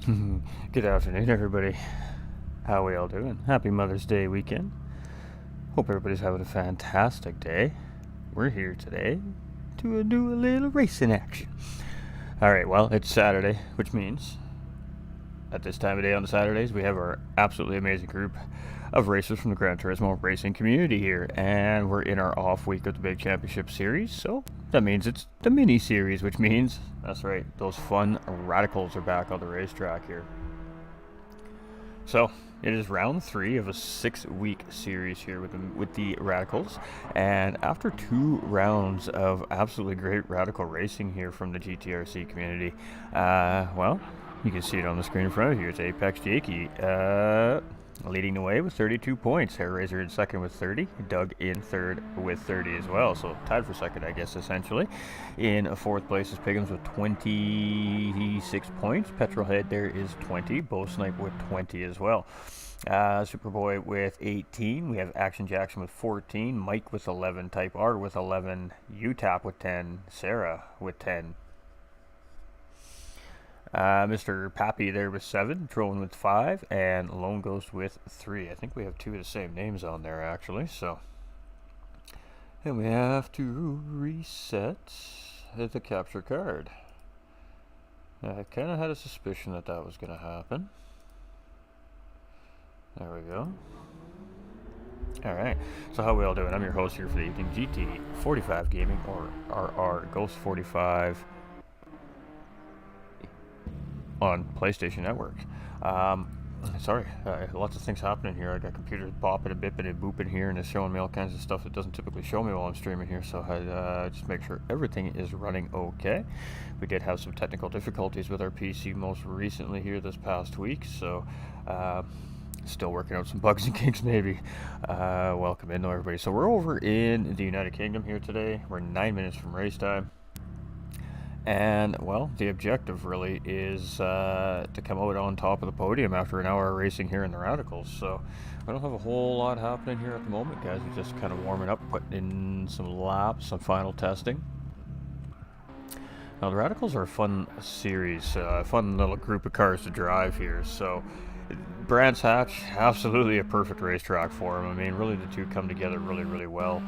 Good afternoon, everybody. How we all doing? Happy Mother's Day weekend. Hope everybody's having a fantastic day. We're here today to do a little racing action. All right, well, it's Saturday, which means at this time of day on the Saturdays, we have our absolutely amazing group of racers from the Gran Turismo racing community here, and we're in our off week of the Big Championship Series, so that means it's the mini series, which means, that's right, those fun radicals are back on the racetrack here. So it is round 3 of a 6-week series here with the radicals, and after 2 rounds of absolutely great radical racing here from the GTRC community, well, you can see it on the screen in front of you. It's Apex Jakey leading the way with 32 points. Hairraiser in second with 30. Doug in third with 30 as well. So tied for second, I guess, essentially. In fourth place is Piggins with 26 points. Petrolhead there is 20. Bow Snipe with 20 as well. Superboy with 18. We have Action Jackson with 14. Mike with 11. Type R with 11. UTAP with 10. Sarah with 10. Mr. Pappy there with 7, Trolling with 5, and Lone Ghost with 3. I think we have 2 of the same names on there, actually, so. And we have to reset the capture card. I kind of had a suspicion that was going to happen. There we go. Alright, so how we all doing? I'm your host here for the evening, GT45 Gaming, or RR Ghost 45 on PlayStation Network. Sorry, lots of things happening here. I got computers bopping and bipping and booping here, and it's showing me all kinds of stuff that doesn't typically show me while I'm streaming here, so I just make sure everything is running okay. We did have some technical difficulties with our PC most recently here this past week, so still working out some bugs and kinks maybe. Welcome in though, everybody. So we're over in the United Kingdom here today. We're 9 minutes from race time. And, well, the objective really is to come out on top of the podium after an hour of racing here in the Radicals. So I don't have a whole lot happening here at the moment, guys. We're just kind of warming up, putting in some laps, some final testing. Now, the Radicals are a fun series, a fun little group of cars to drive here. So Brands Hatch, absolutely a perfect racetrack for them. I mean, really the two come together really, really well.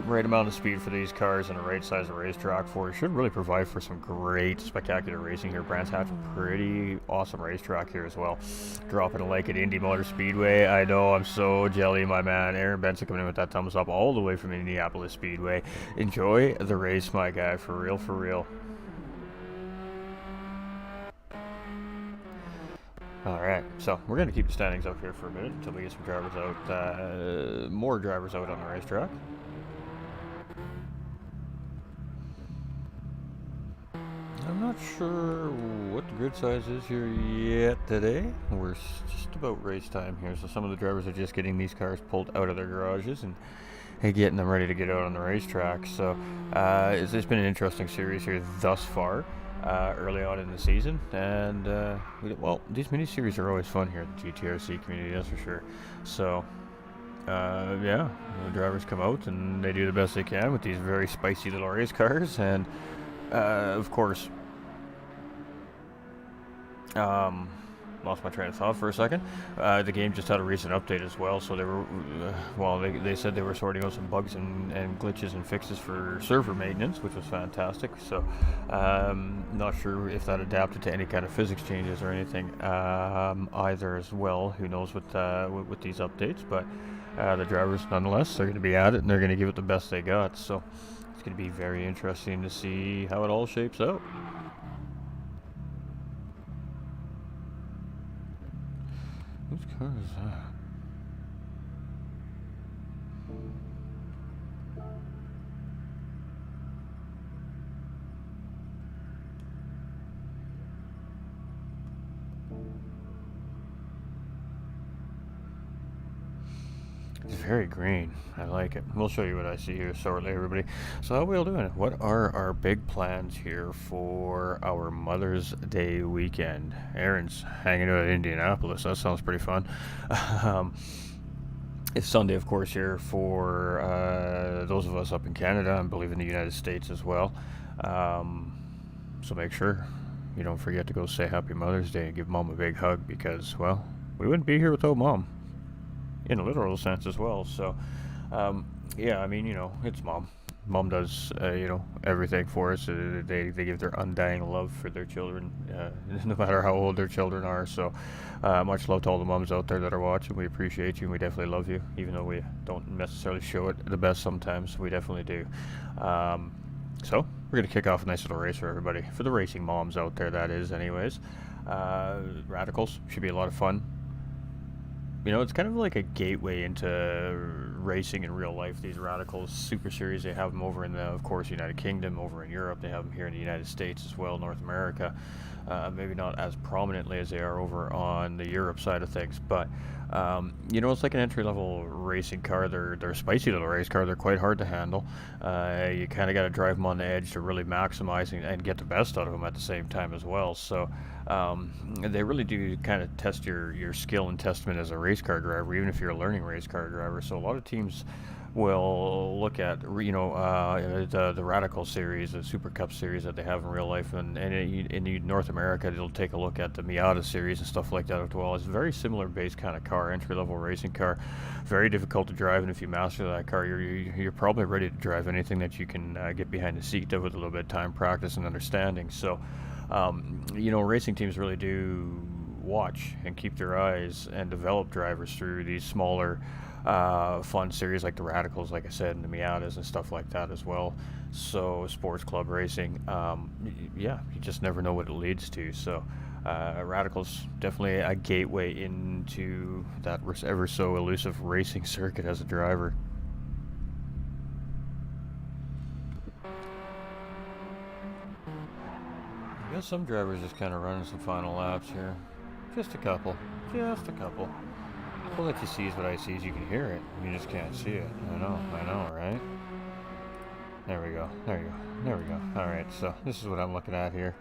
Right amount of speed for these cars and the right size of racetrack for it should really provide for some great spectacular racing here. Brands Hatch, pretty awesome racetrack here as well. Dropping a like at Indy Motor Speedway. I know, I'm so jelly, my man. Aaron Benson coming in with that thumbs up all the way from Indianapolis Speedway. Enjoy the race, my guy, for real, for real. Alright, so we're going to keep the standings up here for a minute until we get some drivers out, more drivers out on the racetrack. I'm not sure what the grid size is here yet today. We're just about race time here, so some of the drivers are just getting these cars pulled out of their garages and getting them ready to get out on the racetrack. So it's been an interesting series here thus far. Early on in the season, and well, these mini-series are always fun here at the GTRC community, that's for sure. So yeah, the drivers come out and they do the best they can with these very spicy little race cars, and of course, lost my train of thought for a second. The game just had a recent update as well, so they were, well, they said they were sorting out some bugs and glitches and fixes for server maintenance, which was fantastic. So, not sure if that adapted to any kind of physics changes or anything either as well. Who knows with these updates, but the drivers, nonetheless, they're going to be at it and they're going to give it the best they got. So, it's going to be very interesting to see how it all shapes out. Whose car is that? It's very green. I like it. We'll show you what I see here shortly, everybody. So how are we all doing? What are our big plans here for our Mother's Day weekend? Aaron's hanging out at Indianapolis. That sounds pretty fun. It's Sunday, of course, here for those of us up in Canada, and I believe in the United States as well. So make sure you don't forget to go say Happy Mother's Day and give Mom a big hug because, well, we wouldn't be here without Mom, in a literal sense as well. So, yeah, I mean, it's Mom. Mom does, everything for us. They give their undying love for their children, no matter how old their children are. So, much love to all the moms out there that are watching. We appreciate you, and we definitely love you, even though we don't necessarily show it the best sometimes. We definitely do. So, we're going to kick off a nice little race for everybody, for the racing moms out there, that is, anyways. Radicals should be a lot of fun. It's kind of like a gateway into racing in real life. These Radicals Super Series, they have them over in the, of course, United Kingdom, over in Europe. They have them here in the United States as well, North America. Maybe not as prominently as they are over on the Europe side of things, but it's like an entry-level racing car. They're a spicy little race car. They're quite hard to handle. You kind of got to drive them on the edge to really maximize and get the best out of them at the same time as well. So they really do kind of test your skill and testament as a race car driver, even if you're a learning race car driver. So a lot of teams will look at the Radical series, the Supercup series that they have in real life, and in North America they'll take a look at the Miata series and stuff like that as well. It's a very similar base kind of car, entry-level racing car, very difficult to drive, and if you master that car, you're probably ready to drive anything that you can get behind the seat of with a little bit of time, practice, and understanding. So racing teams really do watch and keep their eyes and develop drivers through these smaller fun series like the Radicals, like I said, and the Miatas and stuff like that as well. So sports club racing, you just never know what it leads to. So Radicals definitely a gateway into that ever so elusive racing circuit as a driver. I guess some drivers just kind of running some final laps here. Just a couple. Well, what you see is what I see is you can hear it. You just can't see it. I know, right? There we go. All right, so this is what I'm looking at here.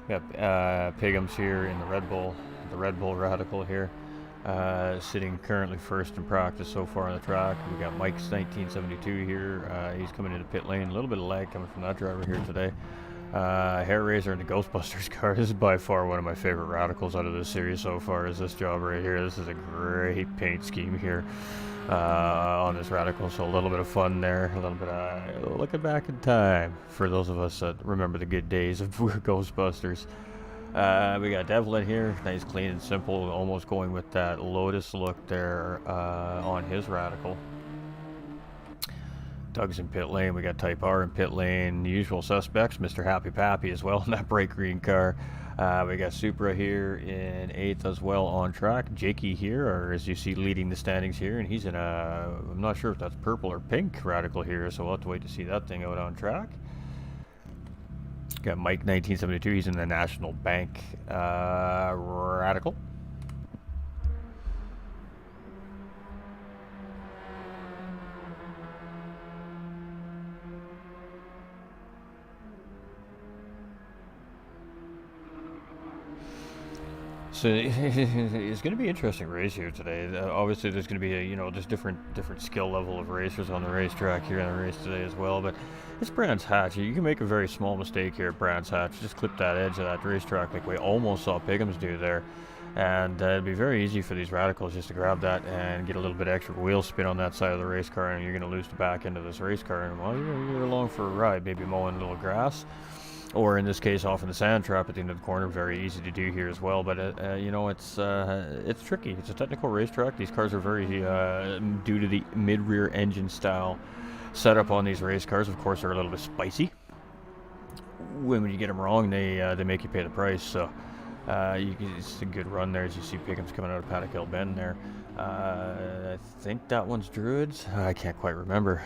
We got Pigham's here in the Red Bull Radical here, sitting currently first in practice so far on the track. We got Mike's 1972 here. He's coming into pit lane. A little bit of lag coming from that driver here today. Hair Razor and the Ghostbusters car. This is by far one of my favorite Radicals out of this series so far, is this job right here. This is a great paint scheme here on this Radical, so a little bit of fun there, a little bit of looking back in time for those of us that remember the good days of Ghostbusters. We got Devlin here, nice, clean and simple, almost going with that Lotus look there on his Radical. Doug's in pit lane. We got Type R in pit lane. The usual suspects, Mr. Happy Pappy as well in that bright green car. We got Supra here in 8th as well on track. Jakey here, or as you see, leading the standings here, and he's in I'm not sure if that's purple or pink Radical here, so we'll have to wait to see that thing out on track. Got Mike 1972. He's in the National Bank Radical. So it's going to be an interesting race here today. Obviously, there's going to be just different skill level of racers on the racetrack here in the race today as well. But it's Brands Hatch. You can make a very small mistake here at Brands Hatch. Just clip that edge of that racetrack like we almost saw Pigham's do there. And it'd be very easy for these Radicals just to grab that and get a little bit extra wheel spin on that side of the race car, and you're going to lose the back end of this race car. And well, you're along for a ride, maybe mowing a little grass. Or in this case, off in the sand trap at the end of the corner. Very easy to do here as well. But it's tricky. It's a technical racetrack. These cars are very due to the mid-rear engine style setup on these race cars. Of course, they're a little bit spicy. When you get them wrong, they make you pay the price. So it's a good run there as you see Pigham's coming out of Paddock Hill Bend there. I think that one's Druids. I can't quite remember.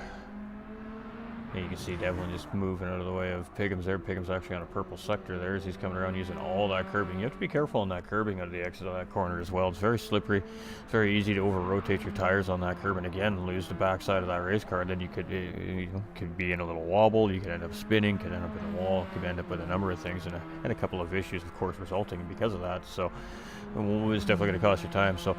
And you can see Devlin just moving out of the way of Pigham's there. Pigham's actually on a purple sector there as he's coming around using all that curbing. You have to be careful on that curbing out of the exit of that corner as well. It's very slippery. It's very easy to over-rotate your tires on that curb and again lose the backside of that race car. And then you could be in a little wobble. You could end up spinning, could end up in a wall, could end up with a number of things and a couple of issues, of course, resulting because of that. So it's definitely going to cost you time. So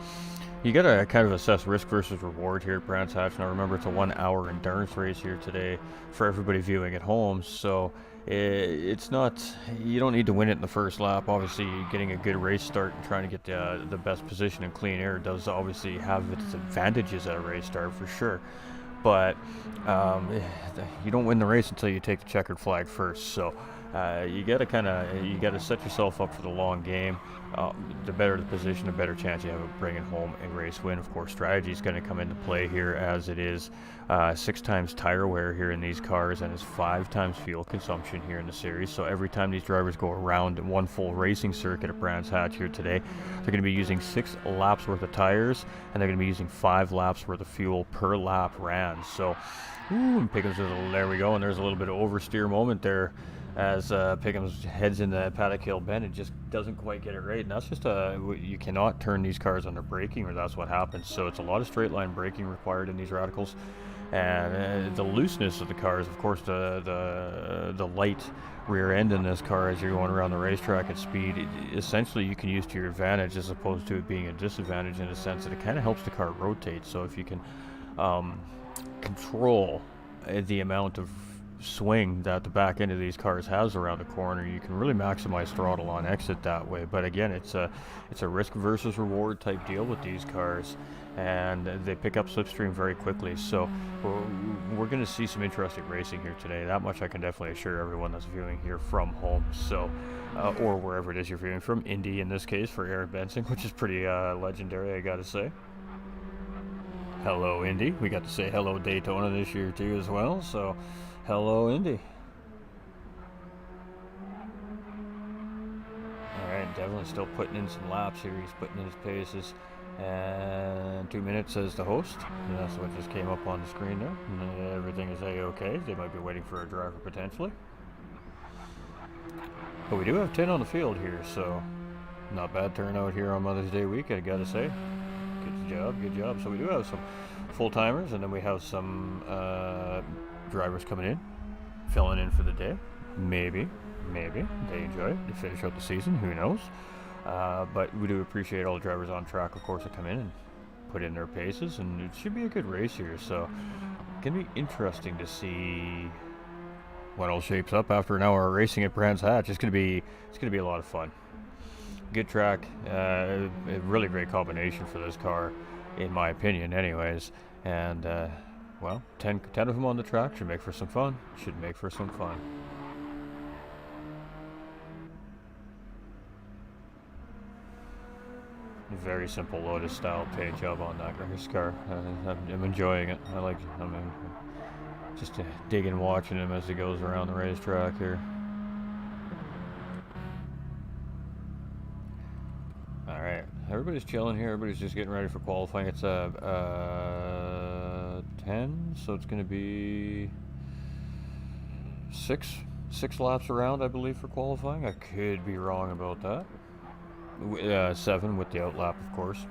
You got to kind of assess risk versus reward here at Brands Hatch. Now remember, it's a 1 hour endurance race here today for everybody viewing at home, so it's not, you don't need to win it in the first lap. Obviously, getting a good race start and trying to get the best position in clean air does obviously have its advantages at a race start for sure. But you don't win the race until you take the checkered flag first. So you gotta set yourself up for the long game. The better the position, the better chance you have of bringing home a race win. Of course, strategy is going to come into play here, as it is 6 times tire wear here in these cars, and it's 5 times fuel consumption here in the series. So every time these drivers go around one full racing circuit at Brands Hatch here today, they're going to be using 6 laps worth of tires, and they're going to be using 5 laps worth of fuel per lap ran. So Pickens, there we go, and there's a little bit of oversteer moment there as Pickens heads in the Paddock Hill bend and just doesn't quite get it right. And that's just you cannot turn these cars under braking, or that's what happens. So it's a lot of straight line braking required in these radicals, and the looseness of the cars, of course, the light rear end in this car as you're going around the racetrack at speed, essentially you can use to your advantage, as opposed to it being a disadvantage, in a sense that it kind of helps the car rotate. So if you can control the amount of swing that the back end of these cars has around the corner, you can really maximize throttle on exit that way. But again, it's a risk versus reward type deal with these cars, and they pick up slipstream very quickly. So we're going to see some interesting racing here today. That much I can definitely assure everyone that's viewing here from home, so or wherever it is you're viewing from. Indy in this case for Eric Benson, which is pretty legendary, I gotta say. Hello Indy. We got to say hello Daytona this year too as well, so hello Indy. Alright, Devlin still putting in some laps here. He's putting in his paces, and 2 minutes says the host, and that's what just came up on the screen there. And everything is A-okay. They might be waiting for a driver potentially, but we do have 10 on the field here, so not bad turnout here on Mother's Day week, I gotta say. Good job. So we do have some full-timers, and then we have some drivers coming in, filling in for the day. Maybe they enjoy it, they finish out the season, who knows. But we do appreciate all the drivers on track, of course, that come in and put in their paces, and it should be a good race here. So it's going to be interesting to see what all shapes up after an hour of racing at Brands Hatch. It's going to be a lot of fun. Good track, a really great combination for this car, in my opinion anyways. And well, 10 of them on the track should make for some fun. Very simple Lotus style paint job on that race car. I'm enjoying it. I'm just digging watching him as he goes around the racetrack here. Alright, everybody's chilling here. Everybody's just getting ready for qualifying. It's 10, so it's going to be six laps around, I believe, for qualifying. I could be wrong about that. 7 with the outlap, of course.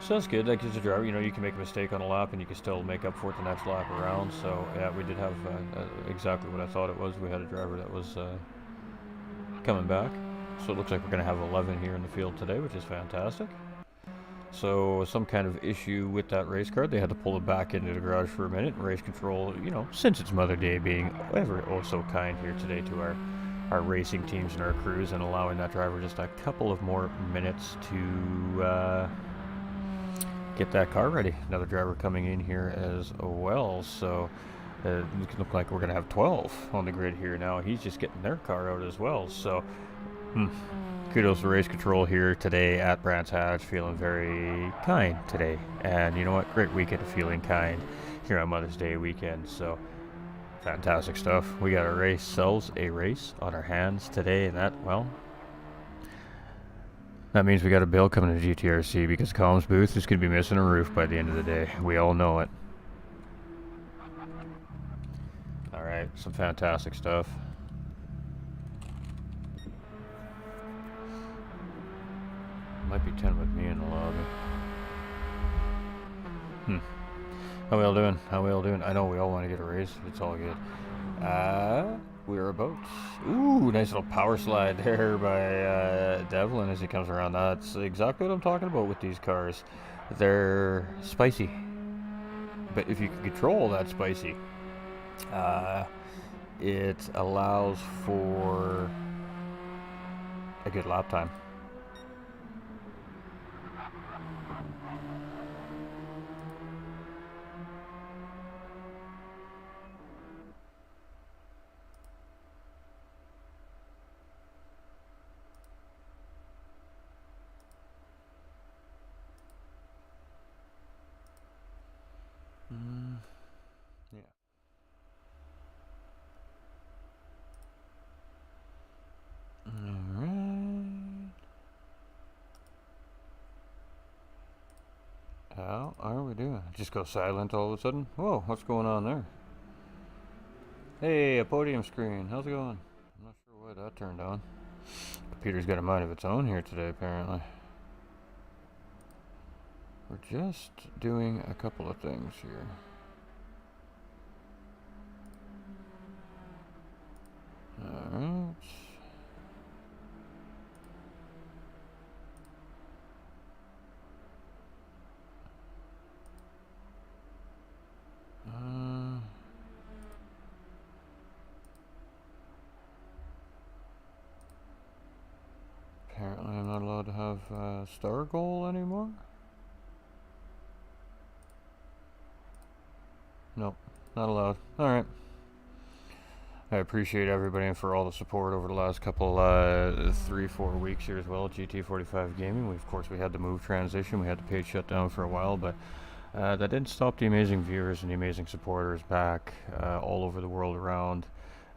So that's good. That gives the driver, you can make a mistake on a lap and you can still make up for it the next lap around. So yeah, we did have exactly what I thought it was. We had a driver that was coming back. So it looks like we're going to have 11 here in the field today, which is fantastic. So some kind of issue with that race car. They had to pull it back into the garage for a minute. Race control, since it's Mother Day, being ever so kind here today to our racing teams and our crews, and allowing that driver just a couple of more minutes to get that car ready. Another driver coming in here as well. So it looks like we're going to have 12 on the grid here now. He's just getting their car out as well. So kudos to race control here today at Brands Hatch, feeling very kind today. And you know what? Great weekend of feeling kind here on Mother's Day weekend. So fantastic stuff. We got ourselves a race on our hands today, and that means we got a bill coming to GTRC, because Com's booth is going to be missing a roof by the end of the day. We all know it. Alright, some fantastic stuff. Might be 10 with me in the lobby. How we all doing? I know we all want to get a race. It's all good. Whereabouts? Ooh, nice little power slide there by Devlin as he comes around. That's exactly what I'm talking about with these cars. They're spicy, but if you can control that spicy, uh, it allows for a good lap time. Yeah. Alright. How are we doing? Just go silent all of a sudden? Whoa, what's going on there? Hey, a podium screen. How's it going? I'm not sure why that turned on. Computer's got a mind of its own here today, apparently. We're just doing a couple of things here. Alright. Apparently I'm not allowed to have star goal anymore. Nope, not allowed. Alright. I appreciate everybody and for all the support over the last couple, 3-4 weeks here as well at GT45 Gaming. Of course, we had the move transition. We had the page shut down for a while, but that didn't stop the amazing viewers and the amazing supporters back all over the world around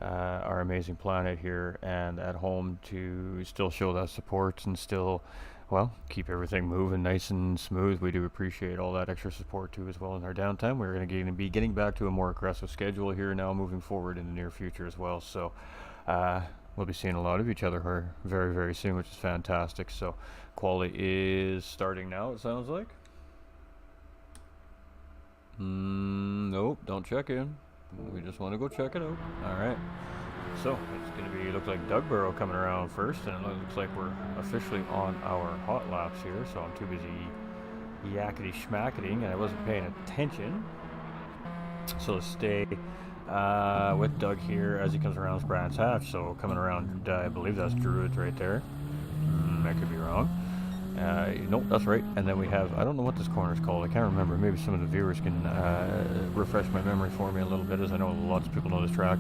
our amazing planet here and at home to still show that support and still, well, keep everything moving nice and smooth. We do appreciate all that extra support too as well in our downtime. We're going to be getting back to a more aggressive schedule here now moving forward in the near future as well. So we'll be seeing a lot of each other here very, very soon, which is fantastic. So quality is starting now, it sounds like. Nope, don't check in. We just want to go check it out. Alright. So, it's going to be, looks like Doug Burrow coming around first, and it looks like we're officially on our hot laps here, so I'm too busy yakety schmacketing, and I wasn't paying attention. So let's stay with Doug here as he comes around Brands Hatch, so coming around, I believe that's Druids right there. I could be wrong. Nope, that's right. And then we have, I don't know what this corner is called. I can't remember. Maybe some of the viewers can refresh my memory for me a little bit, as I know lots of people know this track.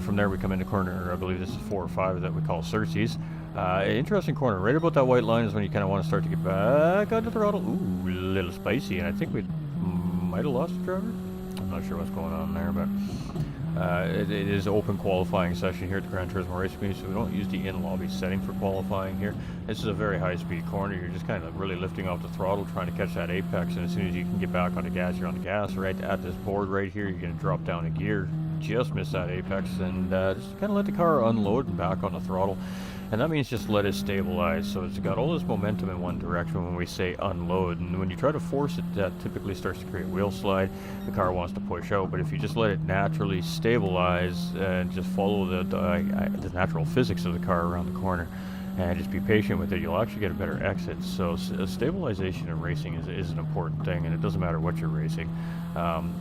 From there we come into corner, I believe this is 4 or 5 that we call Cersei's. Interesting corner. Right about that white line is when you kind of want to start to get back onto the throttle. Ooh, a little spicy. And I think we might have lost the driver. I'm not sure what's going on there, but it is open qualifying session here at the Gran Turismo Racing Meet, so we don't use the in-lobby setting for qualifying here. This is a very high-speed corner. You're just kind of really lifting off the throttle, trying to catch that apex, and as soon as you can get back on the gas, you're on the gas. Right at this board right here, you're going to drop down a gear, just miss that apex, and just kind of let the car unload and back on the throttle. And that means just let it stabilize. So it's got all this momentum in one direction when we say unload. And when you try to force it, that typically starts to create wheel slide. The car wants to push out. But if you just let it naturally stabilize and just follow the natural physics of the car around the corner and just be patient with it, you'll actually get a better exit. So stabilization in racing is an important thing, and it doesn't matter what you're racing.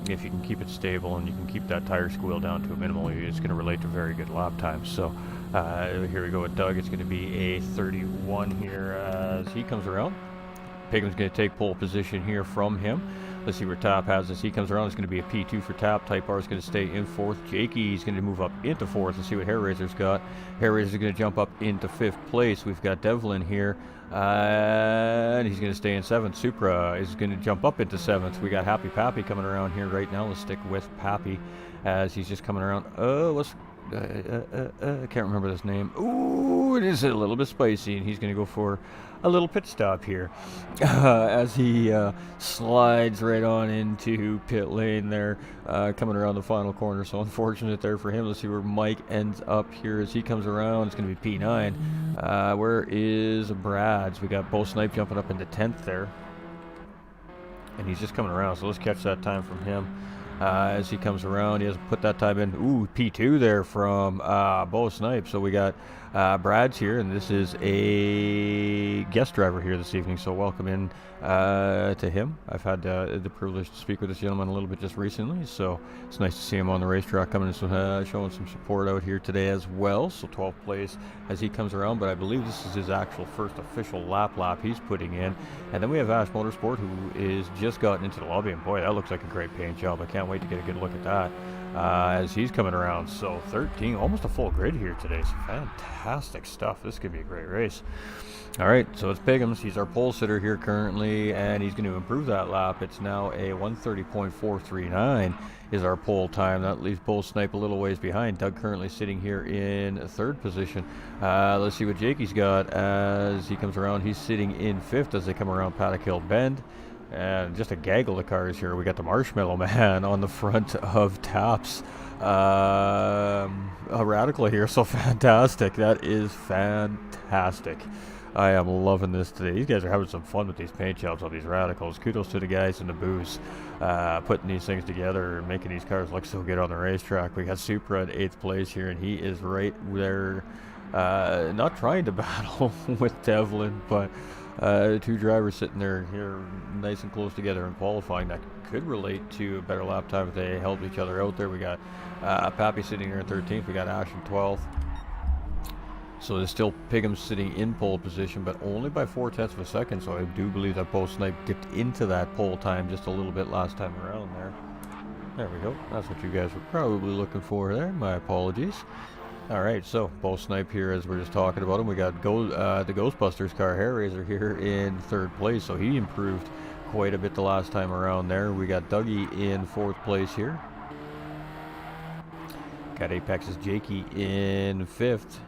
If you can keep it stable and you can keep that tire squeal down to a minimal, it's going to relate to very good lap times. So here we go with Doug. It's going to be a 31 here as he comes around. Pigman's going to take pole position here from him. Let's see where Tap has as he comes around. It's going to be a P2 for Tap. Type R is going to stay in 4th. Jakey's going to move up into 4th. Let's see what Hair Razor's got. Hair Razor's going to jump up into 5th place. We've got Devlin here. And he's going to stay in 7th. Supra is going to jump up into 7th. We got Happy Pappy coming around here right now. Let's stick with Pappy as he's just coming around. I can't remember his name. Ooh, it is a little bit spicy, and he's going to go for a little pit stop here as he slides right on into pit lane there, coming around the final corner. So unfortunate there for him. Let's see where Mike ends up here as he comes around. It's going to be P9. Where is Brad's? We got Bo Snipe jumping up into 10th there, and he's just coming around. So let's catch that time from him. as he comes around. He hasn't put that time in. Ooh, P2 there from Bo Snipe. So we got Brad's here, and this is a guest driver here this evening. So welcome in to him. I've had the privilege to speak with this gentleman a little bit just recently, so it's nice to see him on the racetrack coming and showing some support out here today as well. So 12th place as he comes around, but I believe this is his actual first official lap he's putting in. And then we have Ash Motorsport, who is just gotten into the lobby, and boy, that looks like a great paint job. I can't wait to get a good look at that as he's coming around. So 13, almost a full grid here today. So fantastic stuff. This could be a great race. All right, so it's Piggums. He's our pole sitter here currently, and he's going to improve that lap. It's now a 1:30.439 is our pole time. That leaves Bo Snipe a little ways behind. Doug currently sitting here in third position. Let's see what Jakey's got as he comes around. He's sitting in fifth as they come around Paddock Hill Bend. And just a gaggle of cars here. We got the Marshmallow Man on the front of Taps. A Radical here, so fantastic. That is fantastic. I am loving this today. These guys are having some fun with these paint jobs on these Radicals. Kudos to the guys in the booths putting these things together and making these cars look so good on the racetrack. We got Supra in 8th place here, and he is right there, not trying to battle with Devlin, but two drivers sitting there here nice and close together in qualifying. That could relate to a better lap time if they helped each other out there. We got Pappy sitting here in 13th. We got Ash in 12th. So there's still Piggums sitting in pole position, but only by 0.4 of a second. So I do believe that Bo Snipe dipped into that pole time just a little bit last time around there. There we go. That's what you guys were probably looking for there. My apologies. All right, so Bo Snipe here, as we're just talking about him. We got the Ghostbusters car, Hair Raiser, here in 3rd place. So he improved quite a bit the last time around there. We got Dougie in 4th place here. Got Apex's Jakey in 5th.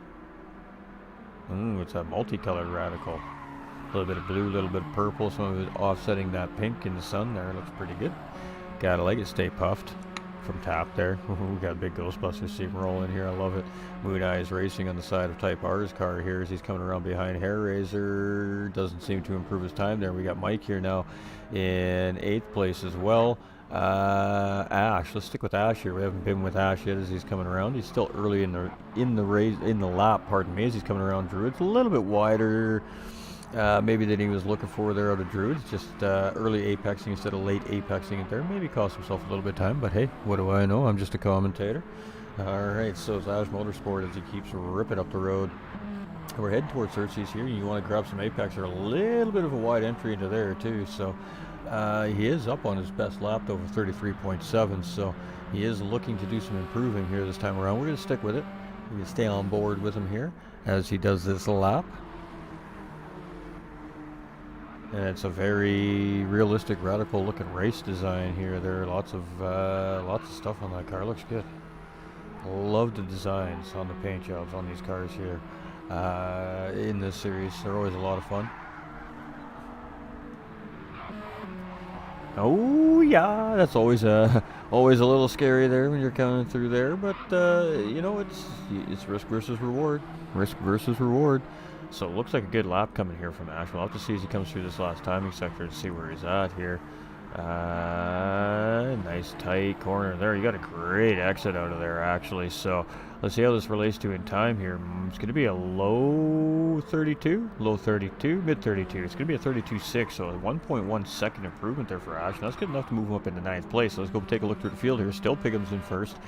It's a multicolored Radical. A little bit of blue, a little bit of purple, some of it offsetting that pink in the sun there. Looks pretty good. Gotta like it, Stay Puffed from Tap there. We got a big Ghostbusters team rolling here. I love it. Moon Eyes Racing on the side of Type R's car here as he's coming around behind Hair Raiser. Doesn't seem to improve his time there. We got Mike here now in 8th place as well. Ash, let's stick with Ash here. We haven't been with Ash yet as he's coming around. He's still early in the lap, pardon me, as he's coming around Druid. It's a little bit wider maybe than he was looking for there out of Druid. It's just early apexing instead of late apexing it there. Maybe cost himself a little bit of time, but hey, what do I know? I'm just a commentator. Alright, so it's Ash Motorsport as he keeps ripping up the road. We're heading towards Cersei's here. You want to grab some apex or a little bit of a wide entry into there too, so he is up on his best lap over 33.7, so he is looking to do some improving here this time around. We're going to stick with it. We're going to stay on board with him here as he does this lap. And it's a very realistic, radical looking race design here. There are lots of stuff on that car. Looks good. Love the designs on the paint jobs on these cars here in this series. They're always a lot of fun. Oh yeah, that's always a little scary there when you're coming through there, but you know, it's risk versus reward. Risk versus reward. So it looks like a good lap coming here from Ash. We'll have to see as he comes through this last timing sector to see where he's at here. Nice tight corner there. You got a great exit out of there actually. So let's see how this relates to in time here. It's going to be a low 32, mid 32. It's going to be a 32.6, so a 1.1 second improvement there for Ash. And that's good enough to move him up into 9th place. So let's go take a look through the field here. Still Piggums in first.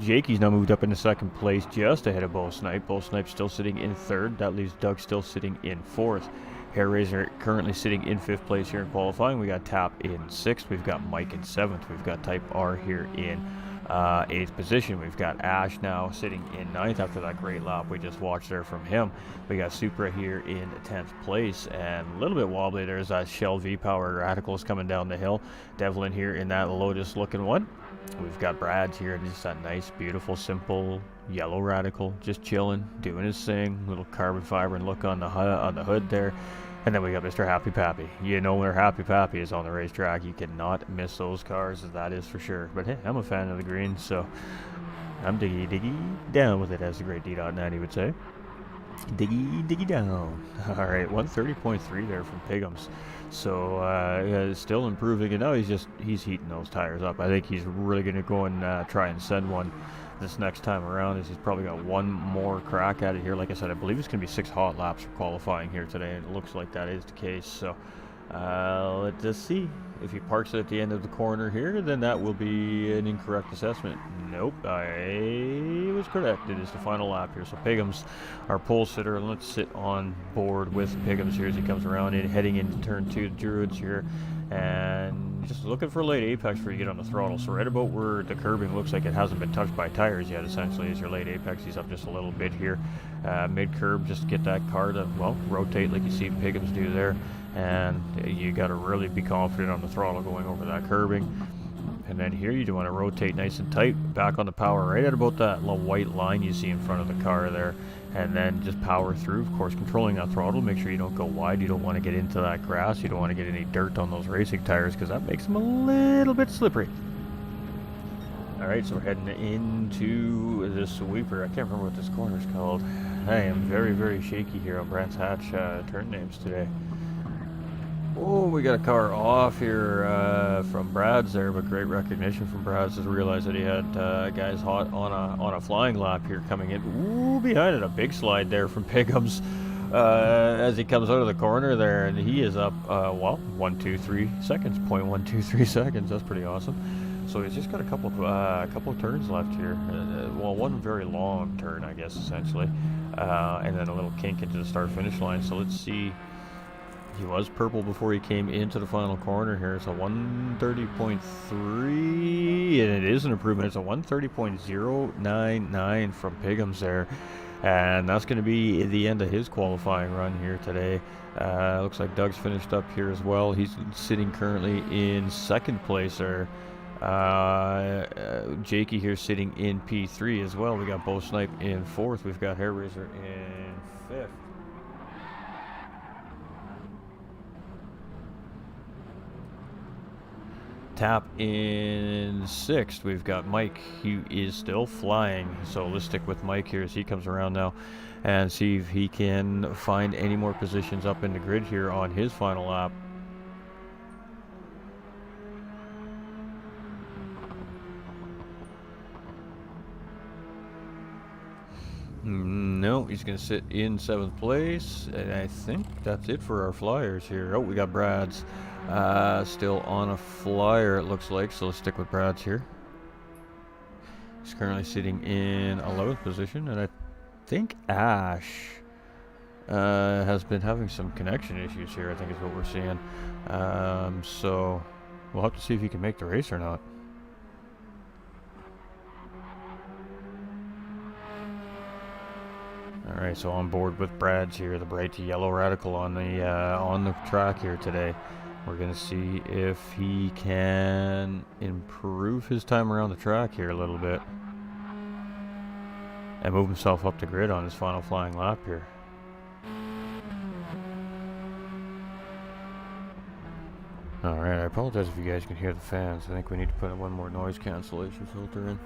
Jakey's now moved up into 2nd place, just ahead of Bo Snipe. Bo Snipe still sitting in 3rd. That leaves Doug still sitting in 4th. Hair Raiser currently sitting in 5th place here in qualifying. We got Tap in 6th. We've got Mike in 7th. We've got Type R here in 8th position. We've got Ash now sitting in 9th after that great lap we just watched there from him. We got Supra here in 10th place, and a little bit wobbly. There's that Shell V-Power Radicals coming down the hill. Devlin here in that Lotus looking one. We've got Brad's here, and just that nice, beautiful, simple yellow Radical, just chilling, doing his thing. Little carbon fiber and look on the hood there. And then we got Mr. Happy Pappy. You know where Happy Pappy is on the racetrack. You cannot miss those cars, that is for sure. But hey, I'm a fan of the green, so I'm diggy down with it, as the great D.90 would say. Diggy down. All right, 130.3 there from Piggums. So yeah, still improving, and now he's heating those tires up. I think he's really going to go and try and send one this next time around. As he's probably got one more crack at it here. Like I said, I believe it's going to be 6 hot laps for qualifying here today, and it looks like that is the case. So let's just see. If he parks it at the end of the corner here, then that will be an incorrect assessment. Nope, I was correct. It is the final lap here. So Piggums, our pole sitter, and let's sit on board with Piggums here as he comes around in, heading into turn 2 Druids here. And just looking for late apex before you get on the throttle. So right about where the curbing looks like it hasn't been touched by tires yet, essentially, is your late apex. He's up just a little bit here. Mid-curb, just to get that car to, well, rotate like you see Piggums do there. And you got to really be confident on the throttle going over that curbing. And then here you do want to rotate nice and tight, back on the power right at about that little white line you see in front of the car there. And then just power through, of course, controlling that throttle. Make sure you don't go wide. You don't want to get into that grass. You don't want to get any dirt on those racing tires because that makes them a little bit slippery. All right, so we're heading into the sweeper. I can't remember what this corner's called. I am very, very shaky here on Brands Hatch turn names today. Oh, we got a car off here from Brad's there, but great recognition from Brad's to realize that he had guys hot on a flying lap here coming in. Ooh, behind it, a big slide there from Piggums as he comes out of the corner there, and he is up, well, 1.23 seconds, 0.123 seconds. That's pretty awesome. So he's just got a couple of turns left here. Well, one very long turn, I guess, essentially, and then a little kink into the start-finish line. So let's see. He was purple before he came into the final corner here. It's a 130.3, and it is an improvement. It's a 130.099 from Piggums there, and that's going to be the end of his qualifying run here today. Looks like Doug's finished up here as well. He's sitting currently in second place there. Jakey here sitting in P3 as well. We got Bo Snipe in fourth. We've got Hair Razor in fifth. Tap in sixth. We've got Mike. He is still flying, so let's stick with Mike here as he comes around now and see if he can find any more positions up in the grid here on his final lap. No, he's going to sit in seventh place, and I think that's it for our flyers here. Oh, we got Brad's still on a flyer, it looks like, so let's stick with Brad's here. He's currently sitting in 11th position, and I think Ash has been having some connection issues here, I think is what we're seeing. So we'll have to see if he can make the race or not. Alright, so on board with Brad's here, the bright yellow radical on the track here today. We're going to see if he can improve his time around the track here a little bit and move himself up the grid on his final flying lap here. Alright, I apologize if you guys can hear the fans. I think we need to put one more noise cancellation filter in.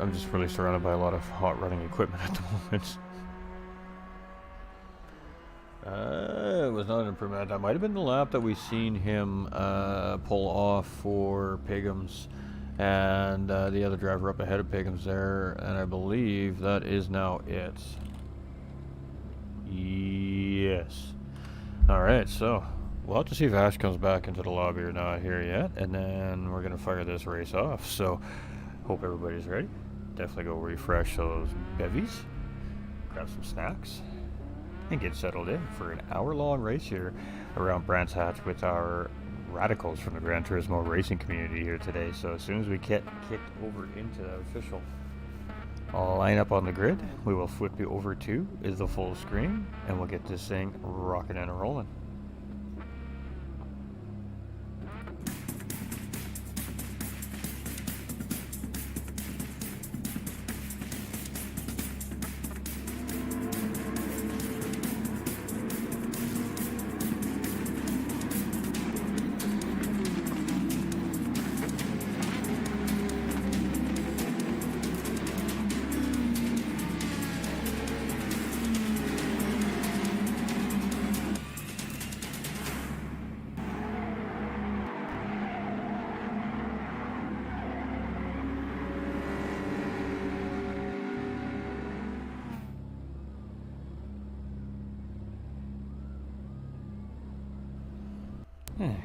I'm just really surrounded by a lot of hot running equipment at the moment. It was not an improvement. That might have been the lap that we seen him pull off for Piggums and the other driver up ahead of Piggums there, and I believe that is now it. Yes. Alright, so we'll have to see if Ash comes back into the lobby or not here yet, and then we're going to fire this race off. So hope everybody's ready. Definitely go refresh those bevies, grab some snacks, and get settled in for an hour-long race here around Brands Hatch with our radicals from the Gran Turismo racing community here today. So as soon as we get kicked over into the official lineup on the grid, we will flip you over to the full screen, and we'll get this thing rocking and rolling.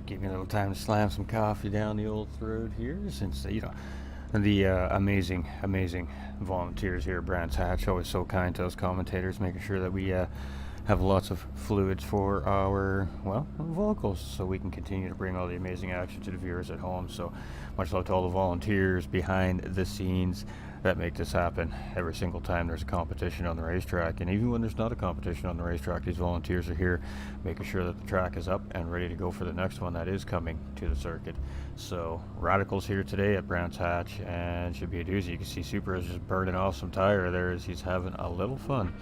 Give me a little time to slam some coffee down the old throat here, since the amazing volunteers here at Brands Hatch, always so kind to us commentators, making sure that we have lots of fluids for our, well, vocals, so we can continue to bring all the amazing action to the viewers at home. So much love to all the volunteers behind the scenes that make this happen every single time there's a competition on the racetrack. And even when there's not a competition on the racetrack, these volunteers are here making sure that the track is up and ready to go for the next one that is coming to the circuit. So Radical's here today at Brands Hatch, and should be a doozy. You can see Super is just burning off some tire there as he's having a little fun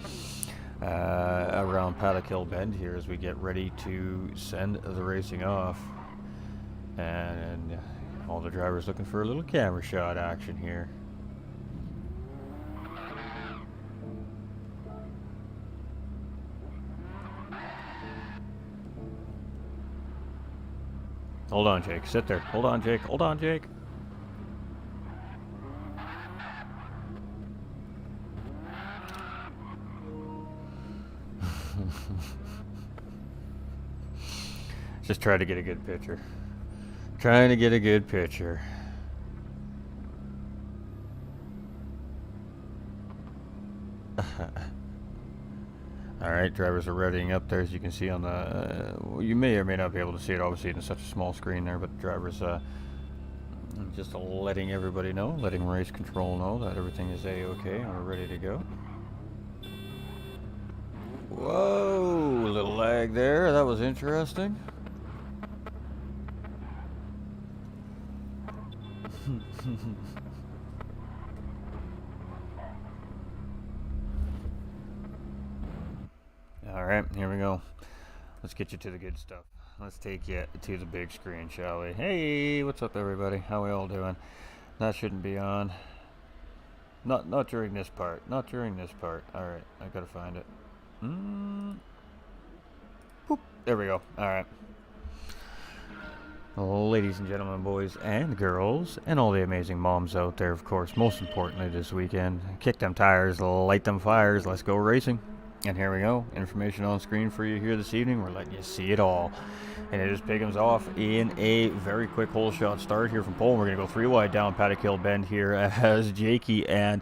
around Paddock Hill Bend here as we get ready to send the racing off. And all the drivers looking for a little camera shot action here. Hold on, Jake. Sit there. Hold on, Jake. Hold on, Jake. Just try to get a good picture. Trying to get a good picture. Alright, drivers are readying up there, as you can see on the... you may or may not be able to see it, obviously, in such a small screen there, but the drivers just letting everybody know, letting race control know that everything is A-OK and we're ready to go. Whoa, a little lag there, that was interesting. Alright, here we go. Let's get you to the good stuff. Let's take you to the big screen, shall we? Hey, what's up, everybody? How we all doing? That shouldn't be on. Not during this part. Not during this part. Alright, I gotta find it. Boop. There we go. Alright. Ladies and gentlemen, boys and girls, and all the amazing moms out there, of course, most importantly this weekend, kick them tires, light them fires, let's go racing. And here we go, information on screen for you here this evening. We're letting you see it all. And it just picks off in a very quick hole shot start here from pole. We're going to go 3 wide down Paddock Hill Bend here as Jakey and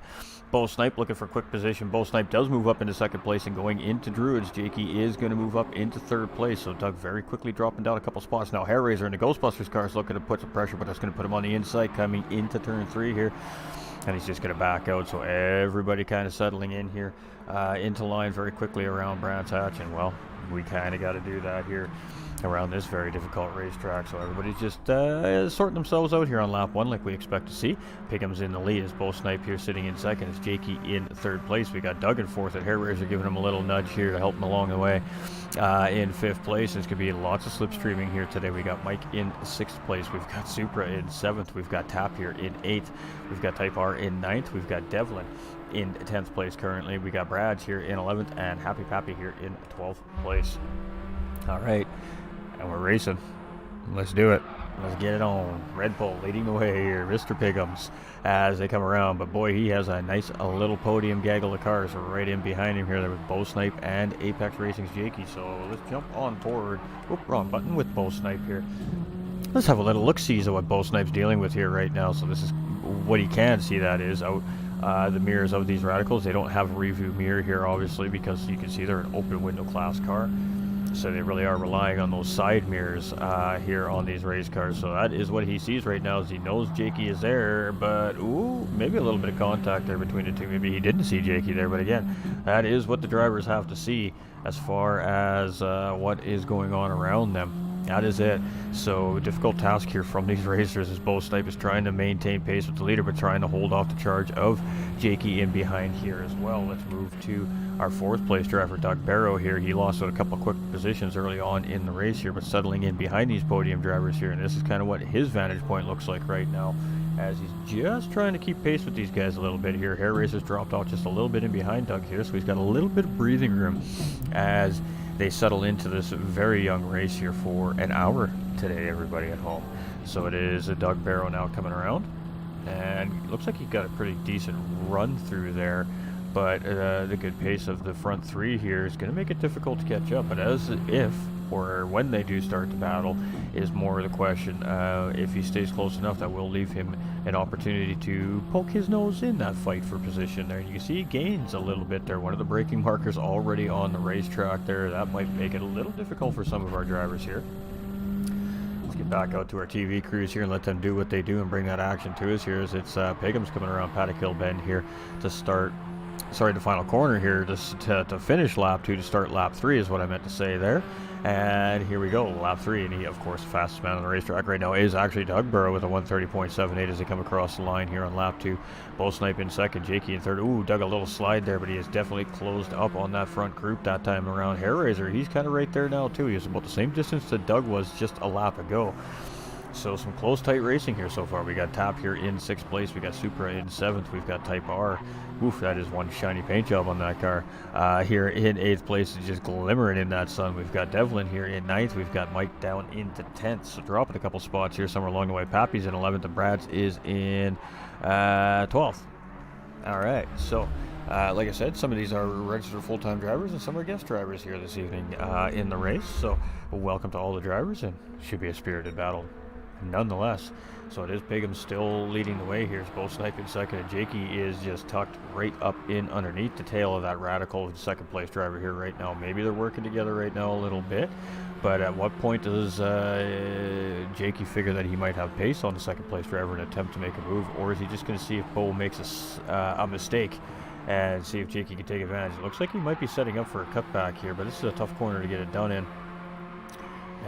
Bo Snipe looking for quick position. Bo Snipe does move up into second place and going into Druids. Jakey is going to move up into third place. So Doug very quickly dropping down a couple spots. Now Hair Raiser and the Ghostbusters car is looking to put some pressure, but that's going to put him on the inside coming into turn 3 here. And he's just going to back out. So everybody kind of settling in here into line very quickly around Brands Hatch. And well, we kind of got to do that here around this very difficult racetrack. So everybody's just sorting themselves out here on lap 1 like we expect to see. Pickham's in the lead as Bo Snipe here sitting in second. It's Jakey in third place. We got Doug in fourth at Hair Raiser giving him a little nudge here to help him along the way. In fifth place, there's going to be lots of slipstreaming here today. We got Mike in sixth place. We've got Supra in seventh. We've got Tap here in eighth. We've got Type R in ninth. We've got Devlin in 10th place currently. We got Brad here in 11th and Happy Pappy here in 12th place. All right, and we're racing. Let's do it. Let's get it on. Red Bull leading the way here, Mr. Piggums, as they come around. But boy, he has a nice little podium gaggle of cars right in behind him here. There with Bo Snipe and Apex Racing's Jakey. So let's jump on forward. Oop, wrong button with Bo Snipe here. Let's have a little look-see at what Bo Snipe's dealing with here right now. So this is what he can see, that is out the mirrors of these Radicals. They don't have a review mirror here, obviously, because you can see they're an open window class car. So they really are relying on those side mirrors here on these race cars. So that is what he sees right now, as he knows Jakey is there. But, ooh, maybe a little bit of contact there between the two. Maybe he didn't see Jakey there. But again, that is what the drivers have to see as far as what is going on around them. That is it. So difficult task here from these racers as Bo Snipe is trying to maintain pace with the leader, but trying to hold off the charge of Jakey in behind here as well. Let's move to our fourth place driver, Doug Barrow here. He lost out a couple of quick positions early on in the race here, but settling in behind these podium drivers here. And this is kind of what his vantage point looks like right now, as he's just trying to keep pace with these guys a little bit here. Hair Racers dropped off just a little bit in behind Doug here, so he's got a little bit of breathing room as they settle into this very young race here for an hour today, everybody at home. So it is a Doug Barrow now coming around, and it looks like he got a pretty decent run through there but the good pace of the front three here is going to make it difficult to catch up. But as if or when they do start the battle is more of the question. If he stays close enough, that will leave him an opportunity to poke his nose in that fight for position there. And you can see he gains a little bit there. One of the braking markers already on the racetrack there. That might make it a little difficult for some of our drivers here. Let's get back out to our TV crews here and let them do what they do and bring that action to us here as it's Pigham's coming around Paddock Hill Bend here to start, the final corner here to finish lap 2 to start lap 3 is what I meant to say there. And here we go, lap 3, and he, of course, the fastest man on the racetrack right now is actually Doug Burrow with a 1:30.78 as they come across the line here on lap 2. Bo Snipe in second, Jakey in third. Ooh, Doug a little slide there, but he has definitely closed up on that front group that time around. Hair Razor, he's kind of right there now too. He's about the same distance that Doug was just a lap ago. So some close, tight racing here so far. We got Tap here in 6th place. We got Supra in 7th. We've got Type R. Oof, that is one shiny paint job on that car. Here in 8th place, is just glimmering in that sun. We've got Devlin here in 9th. We've got Mike down into 10th. So dropping a couple spots here somewhere along the way. Pappy's in 11th, and Brad's is in 12th. All right, so like I said, some of these are registered full-time drivers and some are guest drivers here this evening in the race. So welcome to all the drivers, and should be a spirited battle nonetheless. So it is Pigham still leading the way here. It's both Snipe in second, and Jakey is just tucked right up in underneath the tail of that Radical second place driver here right now. Maybe they're working together right now a little bit, but at what point does Jakey figure that he might have pace on the second place driver and attempt to make a move, or is he just going to see if Bo makes a mistake and see if Jakey can take advantage? It looks like he might be setting up for a cutback here, but this is a tough corner to get it done in.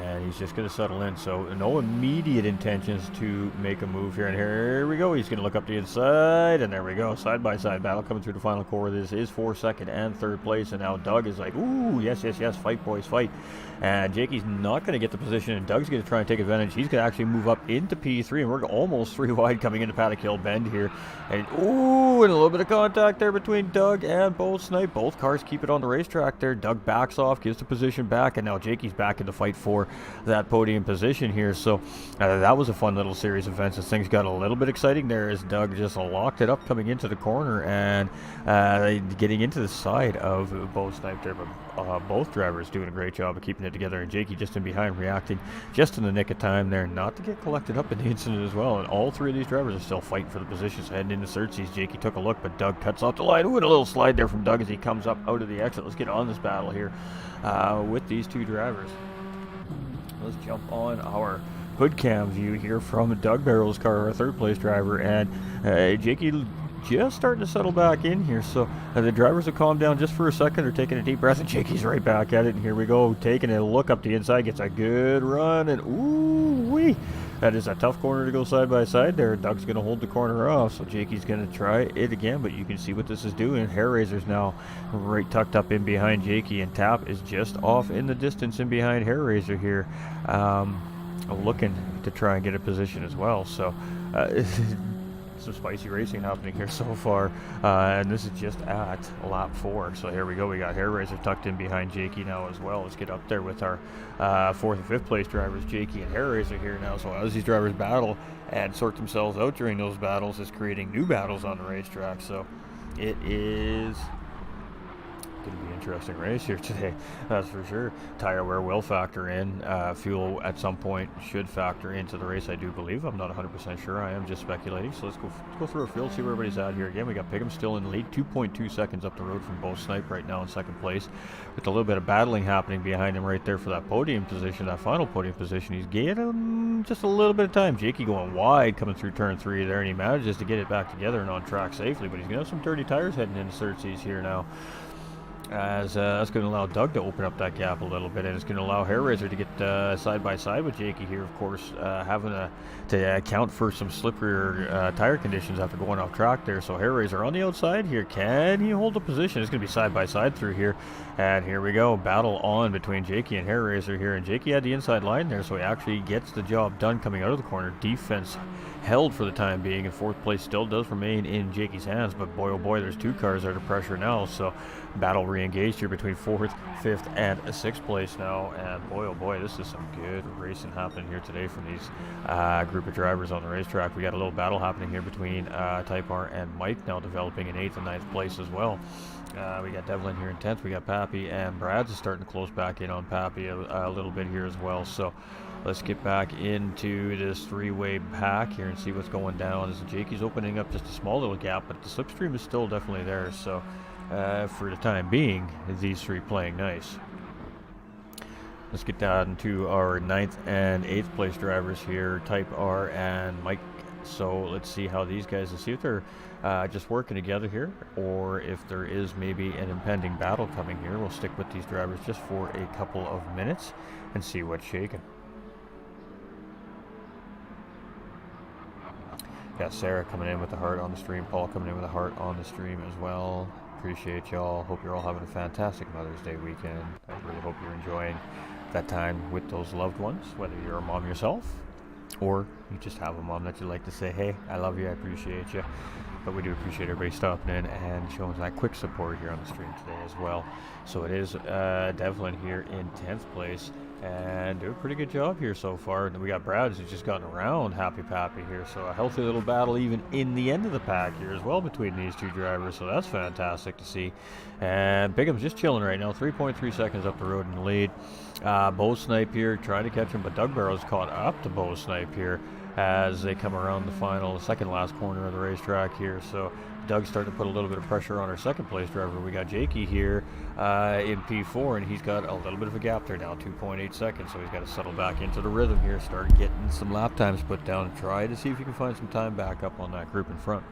And he's just going to settle in, so no immediate intentions to make a move here. And here we go. He's going to look up the inside, and there we go. Side-by-side battle coming through the final core. This is for second and third place, and now Doug is like, ooh, yes, yes, yes, fight, boys, fight. And Jakey's not going to get the position, and Doug's going to try and take advantage. He's going to actually move up into P3, and we're almost 3 wide coming into Paddock Hill Bend here. And ooh, and a little bit of contact there between Doug and Bo Snipe. Both cars keep it on the racetrack there. Doug backs off, gives the position back, and now Jakey's back in the fight for that podium position here. So that was a fun little series of events as things got a little bit exciting there as Doug just locked it up coming into the corner and getting into the side of Bo Snipe there. But both drivers doing a great job of keeping it together, and Jakey just in behind, reacting just in the nick of time there not to get collected up in the incident as well. And all 3 of these drivers are still fighting for the positions heading into Xerxes. Jakey took a look, but Doug cuts off the line. Ooh, and a little slide there from Doug as he comes up out of the exit. Let's get on this battle here with these 2 drivers. Let's jump on our hood cam view here from Doug Barrow's car, our third place driver, and Jakey just starting to settle back in here. So the drivers have calmed down just for a second. They're taking a deep breath, and Jakey's right back at it. And here we go, taking a look up the inside, gets a good run, and ooh-wee. That is a tough corner to go side by side there. Doug's going to hold the corner off, so Jakey's going to try it again, but you can see what this is doing. Hair Razor's now right tucked up in behind Jakey, and Tap is just off in the distance in behind Hair Razor here, looking to try and get a position as well. So some spicy racing happening here so far, and this is just at lap 4. So here we go, we got Hair Razor tucked in behind Jakey now as well. Let's get up there with our 4th and 5th place drivers, Jakey and Hair Razor here now. So as these drivers battle and sort themselves out during those battles, is creating new battles on the racetrack. So it is going to be an interesting race here today, that's for sure. Tire wear will factor in. Fuel at some point should factor into the race, I do believe. I'm not 100% sure. I am just speculating. So let's go through a field, see where everybody's at here. Again, we got Pigham still in the lead, 2.2 seconds up the road from Bo Snipe right now in second place, with a little bit of battling happening behind him right there for that podium position, that final podium position. He's getting just a little bit of time. Jakey going wide coming through turn 3 there, and he manages to get it back together and on track safely, but he's going to have some dirty tires heading into Xerxes here now, as that's going to allow Doug to open up that gap a little bit, and it's going to allow Hair Razor to get side by side with Jakey here, of course, having to account for some slipperier tire conditions after going off track there. So Hair Razor on the outside here, can he hold the position? It's going to be side by side through here, and here we go, battle on between Jakey and Hair Razor here, and Jakey had the inside line there, so he actually gets the job done coming out of the corner. Defense held for the time being, and 4th place still does remain in Jakey's hands, but boy oh boy, there's 2 cars under pressure now, so battle re-engaged here between 4th, 5th, and 6th place now, and boy oh boy, this is some good racing happening here today from these group of drivers on the racetrack. We got a little battle happening here between Type R and Mike now developing in 8th and 9th place as well. We got Devlin here in 10th, we got Pappy, and Brad's is starting to close back in on Pappy a little bit here as well, so let's get back into this 3-way pack here and see what's going down. As Jakey's opening up just a small little gap, but the slipstream is still definitely there, so for the time being, these 3 playing nice. Let's get down to our 9th and 8th place drivers here, Type R and Mike. So let's see how these guys, let's see if they're just working together here, or if there is maybe an impending battle coming here. We'll stick with these drivers just for a couple of minutes and see what's shaking. Got Sarah coming in with the heart on the stream, Paul coming in with a heart on the stream as well. Appreciate y'all. Hope you're all having a fantastic Mother's Day weekend. I really hope you're enjoying that time with those loved ones, whether you're a mom yourself or you just have a mom that you like to say, hey, I love you, I appreciate you. But we do appreciate everybody stopping in and showing that quick support here on the stream today as well. So it is Devlin here in 10th place and doing a pretty good job here so far. And we got Brad who's just gotten around Happy Pappy here. So a healthy little battle even in the end of the pack here as well between these 2 drivers. So that's fantastic to see. And Bigham's just chilling right now, 3.3 seconds up the road in the lead. Bo Snipe here trying to catch him, but Doug Barrow's caught up to Bo Snipe here as they come around the second last corner of the racetrack here. So Doug's starting to put a little bit of pressure on our 2nd place driver. We got Jakey here in P4, and he's got a little bit of a gap there now, 2.8 seconds. So he's got to settle back into the rhythm here, start getting some lap times put down, and try to see if he can find some time back up on that group in front.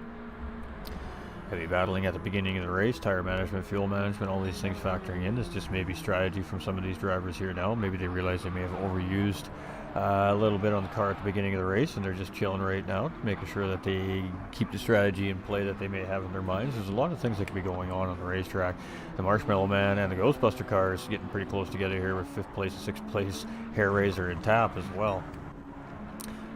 Heavy battling at the beginning of the race, tire management, fuel management, all these things factoring in. This just maybe strategy from some of these drivers here now. Maybe they realize they may have overused a little bit on the car at the beginning of the race, and they're just chilling right now, making sure that they keep the strategy in play that they may have in their minds. There's a lot of things that can be going on the racetrack. The Marshmallow Man and the Ghostbuster cars getting pretty close together here with 5th place and 6th place Hair Razor and Tap as well.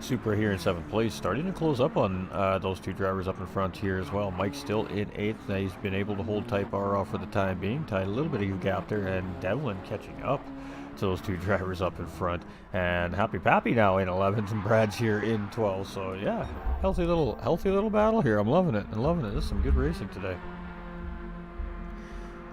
Super here in 7th place, starting to close up on those 2 drivers up in front here as well. Mike's still in 8th. Now he's been able to hold Type R off for the time being, tied a little bit of a gap there, and Devlin catching up to those 2 drivers up in front. And Happy Pappy now in 11th, and Brad's here in 12th. So yeah, healthy little battle here. I'm loving it. This is some good racing today.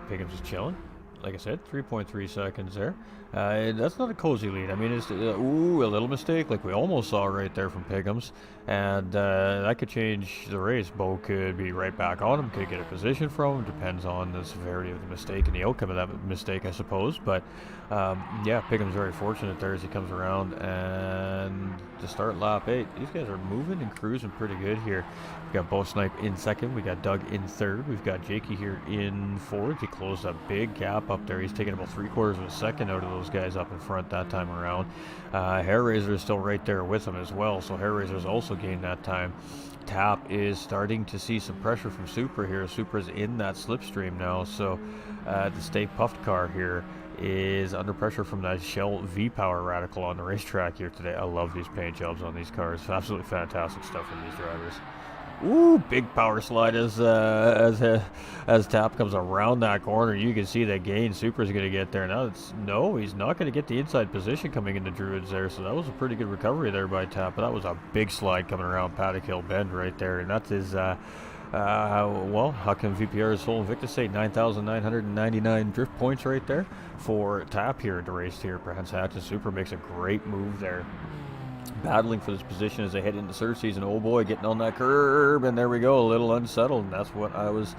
Pickham's just chilling. Like I said, 3.3 seconds there. That's not a cozy lead. I mean, it's a little mistake like we almost saw right there from Pickham's, and that could change the race. Bo could be right back on him, could get a position from him. Depends on the severity of the mistake and the outcome of that mistake, I suppose. But yeah, Pickham's very fortunate there as he comes around, and to start lap 8, these guys are moving and cruising pretty good here. We got Bo Snipe in 2nd, we got Doug in 3rd, we've got Jakey here in 4th. He closed a big gap up there. He's taking about 3/4 of a second out of those guys up in front that time around. Hair Razor is still right there with him as well, so Hair Razor's also gained that time. Tap is starting to see some pressure from Super here. Supra's in that slipstream now, so the Stay Puffed car here is under pressure from that Shell V-Power Radical on the racetrack here today. I love these paint jobs on these cars. Absolutely fantastic stuff from these drivers. Ooh, big power slide as Tap comes around that corner. You can see that gain Super's going to get there. Now he's not going to get the inside position coming into Druids there. So that was a pretty good recovery there by Tap. But that was a big slide coming around Paddock Hill Bend right there. And that's his, well, how can VPR's Soul Invictus say 9,999 drift points right there for Tap here at the race here. Perhaps Hatch and Super makes a great move there, battling for this position as they head into third season. Oh boy, getting on that curb, and there we go, a little unsettled, and that's what I was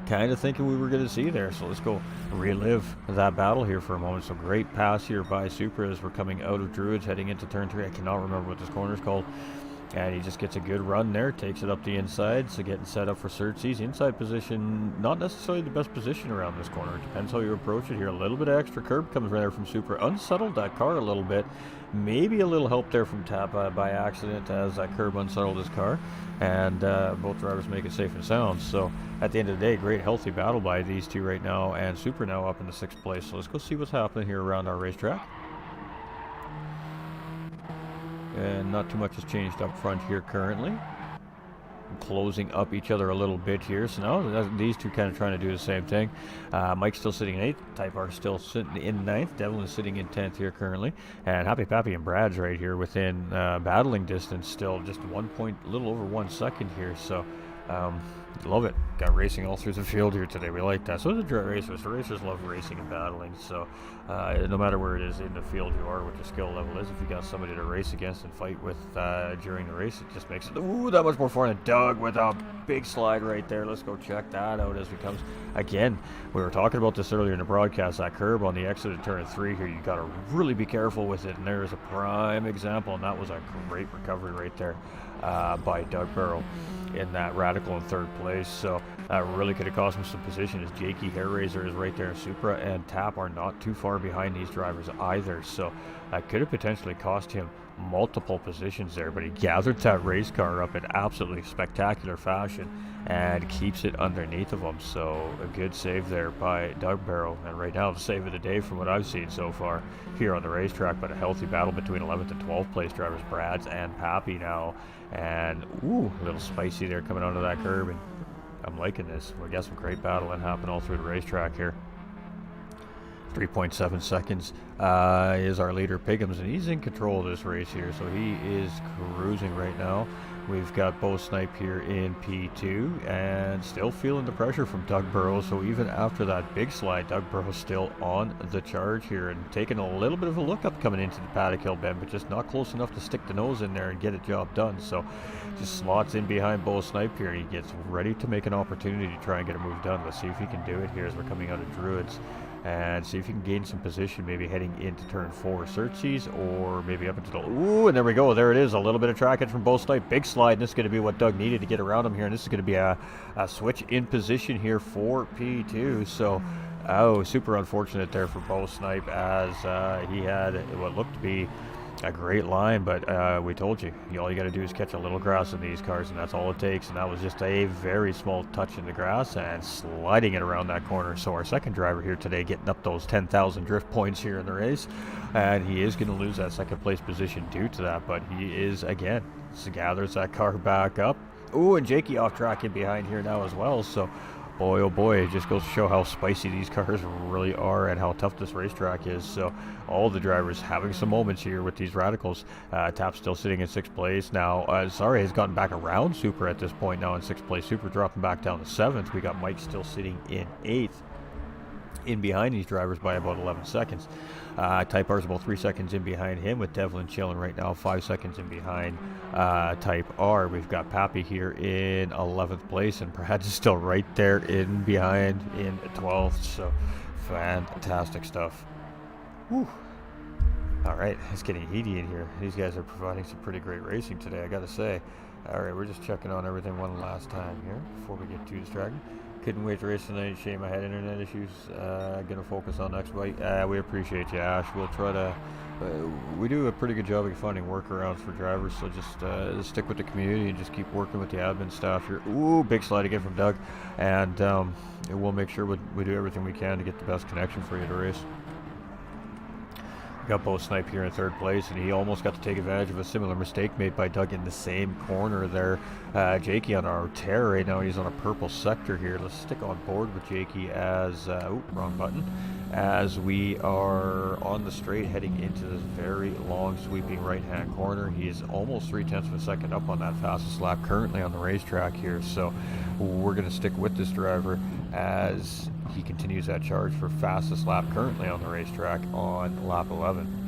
kind of thinking we were going to see there. So let's go relive that battle here for a moment. So great pass here by Super as we're coming out of Druids heading into turn 3. I cannot remember what this corner is called. And he just gets a good run there, takes it up the inside, so getting set up for third season. Inside position, not necessarily the best position around this corner. It depends how you approach it here. A little bit of extra curb comes right there from Super. Unsettled that car a little bit. Maybe a little help there from Tap by accident as that curb unsettled his car. And both drivers make it safe and sound. So at the end of the day, great healthy battle by these two right now. And Super now up in the 6th place. So let's go see what's happening here around our racetrack. and not too much has changed up front here currently. Closing up each other a little bit here, so now these two kind of trying to do the same thing. Mike's still sitting in 8th, Type R still sitting in 9th, Devlin is sitting in 10th here currently, and Happy Pappy and Brad's right here within battling distance, still just 1 point, a little over 1 second here, so love it. Got racing all through the field here today. We like that. So the racers. The racers love racing and battling. So no matter where it is in the field you are, what your skill level is, if you got somebody to race against and fight with during the race, it just makes it that much more fun. And Doug with a big slide right there. Let's go check that out as we comes. Again, we were talking about this earlier in the broadcast. That curb on the exit of turn 3 here, you got to really be careful with it. And there's a prime example, and that was a great recovery right there by Doug Burrow in that radical in 3rd place. So really could have cost him some position, as Jakey Hairraiser is right there in Supra, and Tap are not too far behind these drivers either. So that could have potentially cost him multiple positions there, but he gathered that race car up in absolutely spectacular fashion and keeps it underneath of him. So a good save there by Doug Barrow, and right now the save of the day from what I've seen so far here on the racetrack. But a healthy battle between 11th and 12th place drivers, Brad's and Pappy now, and a little spicy there coming onto that curb, and I'm liking this. We got some great battling happening all through the racetrack here. 3.7 seconds is our leader, Piggums, and he's in control of this race here, so he is cruising right now. We've got Bo Snipe here in P2, and still feeling the pressure from Doug Burrow, so even after that big slide, Doug Burrow's still on the charge here, and taking a little bit of a look up coming into the Paddock Hill bend, but just not close enough to stick the nose in there and get a job done. So just slots in behind Bo Snipe here, and he gets ready to make an opportunity to try and get a move done. Let's see if he can do it here as we're coming out of Druids, and see if you can gain some position, maybe heading into turn 4 Searchies, or maybe up into the... and there we go. There it is. A little bit of trackage from Bo Snipe. Big slide, and this is going to be what Doug needed to get around him here, and this is going to be a switch in position here for P2. So, super unfortunate there for Bo Snipe, as he had what looked to be a great line, but we told you, all you got to do is catch a little grass in these cars, and that's all it takes. And that was just a very small touch in the grass and sliding it around that corner. So our second driver here today getting up those 10,000 drift points here in the race, and he is going to lose that second place position due to that, but he is, again, gathers that car back up. And Jakey off track in behind here now as well. So boy, oh boy, it just goes to show how spicy these cars really are and how tough this racetrack is. So all the drivers having some moments here with these radicals. Tap still sitting in 6th place now. Has gotten back around Super at this point now in 6th place. Super dropping back down to 7th. We got Mike still sitting in 8th. In behind these drivers by about 11 seconds. Type R is about 3 seconds in behind him, with Devlin chilling right now 5 seconds in behind Type R. We've got Pappy here in 11th place, and Brad is still right there in behind in 12th. So fantastic stuff. Whew. All right, it's getting heaty in here. These guys are providing some pretty great racing today, I gotta say. All right, we're just checking on everything one last time here before we get too distracted. Couldn't wait to race tonight. Shame I had internet issues. Gonna focus on next week. We appreciate you, Ash. We'll try to. We do a pretty good job of finding workarounds for drivers, so just stick with the community and just keep working with the admin staff here. Big slide again from Doug, and we'll make sure we do everything we can to get the best connection for you to race. Got Bo Snipe here in 3rd place, and he almost got to take advantage of a similar mistake made by Doug in the same corner there. Jakey on our tear right now. He's on a purple sector here. Let's stick on board with Jakey as wrong button, as we are on the straight heading into this very long sweeping right hand corner. He is almost 0.3 of a second up on that fastest lap currently on the racetrack here, so we're going to stick with this driver as he continues that charge for fastest lap currently on the racetrack on lap 11.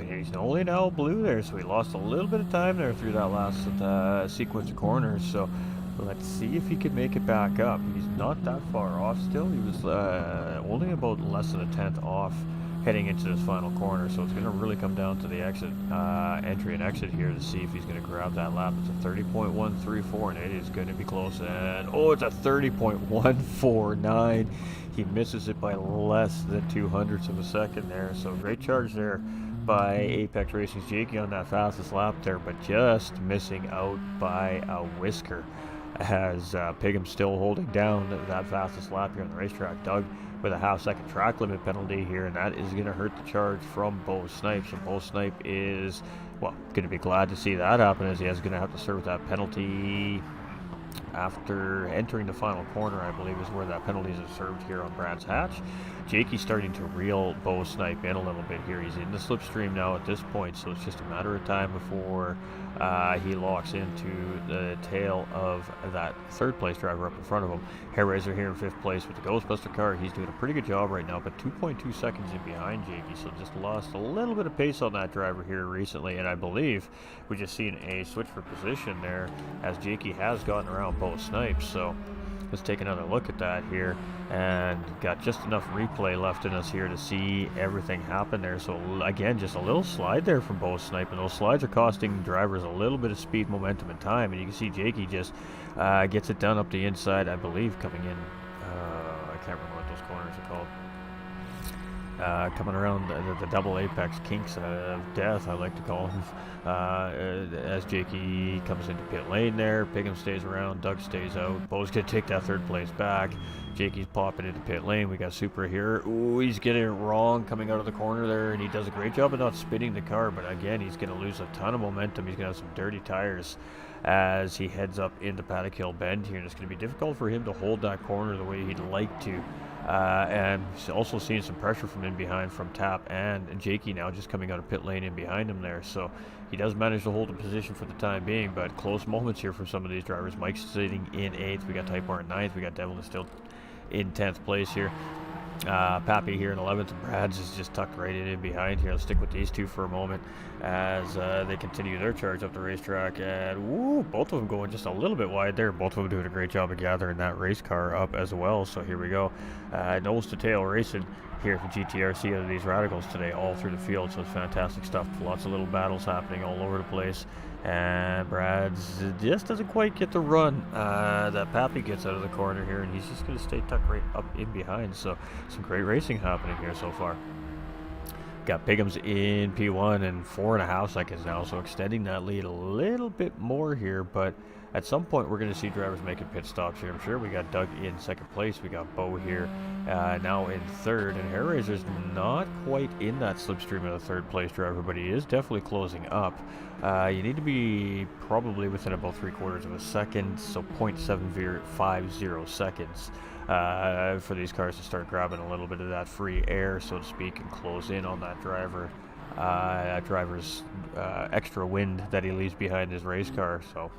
He's only now blue there, so he lost a little bit of time there through that last sequence of corners. So let's see if he can make it back up. He's not that far off still. He was only about less than a 10th off heading into this final corner, so it's going to really come down to the exit, entry and exit here to see if he's going to grab that lap. It's a 30.134, and it is going to be close, and it's a 30.149. He misses it by less than 0.02 of a second there, so great charge there by Apex Racing's Jakey on that fastest lap there, but just missing out by a whisker. as Pigham's still holding down that fastest lap here on the racetrack. Doug with a half-second track limit penalty here, and that is going to hurt the charge from Bo Snipes. And Bo Snipe is, well, going to be glad to see that happen, as he is going to have to serve that penalty after entering the final corner, I believe, is where that penalty is served here on Brad's Hatch. Jakey's starting to reel Bo Snipe in a little bit here. He's in the slipstream now at this point, so it's just a matter of time before he locks into the tail of that third place driver up in front of him. Hair Raiser here in fifth place with the Ghostbuster car. He's doing a pretty good job right now, but 2.2 seconds in behind Jakey, so just lost a little bit of pace on that driver here recently, and I believe we just seen a switch for position there as Jakey has gotten around Bo Snipes. So let's take another look at that here, and got just enough replay left in us here to see everything happen there. So again, just a little slide there from Bo Snipe, and those slides are costing drivers a little bit of speed, momentum, and time. And you can see Jakey just gets it done up the inside, I believe, coming in. I can't remember what those corners are called. Coming around the double apex kinks of death, I like to call them, as Jakey comes into pit lane there. Pigham stays around, Doug stays out. Bo's going to take that third place back. Jakey's popping into pit lane. We got Super here. Ooh, he's getting it wrong coming out of the corner there, and he does a great job of not spinning the car, but again, he's going to lose a ton of momentum. He's going to have some dirty tires as he heads up into Paddock Hill Bend here, and it's going to be difficult for him to hold that corner the way he'd like to. And also seeing some pressure from in behind from Tap and Jakey now just coming out of pit lane in behind him there. So he does manage to hold the position for the time being, but close moments here from some of these drivers. Mike's sitting in 8th. We got Type R in 9th. We got Devil is still in 10th place here. Pappy here in 11th, and Brad's is just tucked right in behind here. Let's stick with these two for a moment as they continue their charge up the racetrack. And woo, both of them going just a little bit wide there. Both of them doing a great job of gathering that race car up as well. So here we go. Nose to tail racing here for GTRC out of these radicals today, all through the field. So it's fantastic stuff. Lots of little battles happening all over the place. And Brad's just doesn't quite get the run that Pappy gets out of the corner here, and he's just going to stay tucked right up in behind. So some great racing happening here so far. Got Pigham's in P1 and 4.5 seconds now, so extending that lead a little bit more here, but at some point we're going to see drivers making pit stops here. I'm sure we got Doug in 2nd place. We got Bo here now in 3rd, and Hair Raiser's not quite in that slipstream of the 3rd place driver, but he is definitely closing up. You need to be probably within about 3/4 of a second, so 0.750 seconds for these cars to start grabbing a little bit of that free air, so to speak, and close in on that driver's extra wind that he leaves behind his race car. So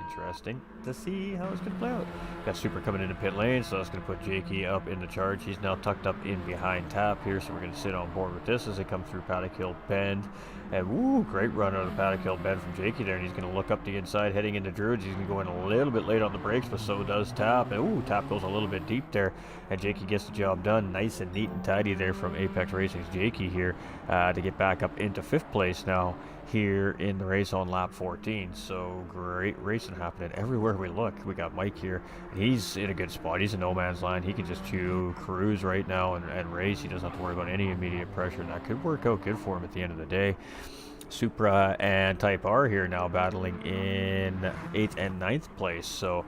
interesting to see how it's going to play out. Got Super coming into pit lane, so that's going to put Jakey up in the charge. He's now tucked up in behind Tap here, so we're going to sit on board with this as they come through Paddock Hill Bend. And woo, great run out of Paddock Hill Bend from Jakey there, and he's going to look up the inside heading into Druids. He's going to go in a little bit late on the brakes, but so does Tap. And ooh, Tap goes a little bit deep there, and Jakey gets the job done. Nice and neat and tidy there from Apex Racing's Jakey here to get back up into 5th place now here in the race on lap 14. So great racing happening everywhere we look. We got Mike here, and he's in a good spot. He's in no man's land. He can just cruise right now and race. He doesn't have to worry about any immediate pressure, and that could work out good for him at the end of the day. Supra and Type R here now battling in 8th and 9th place. So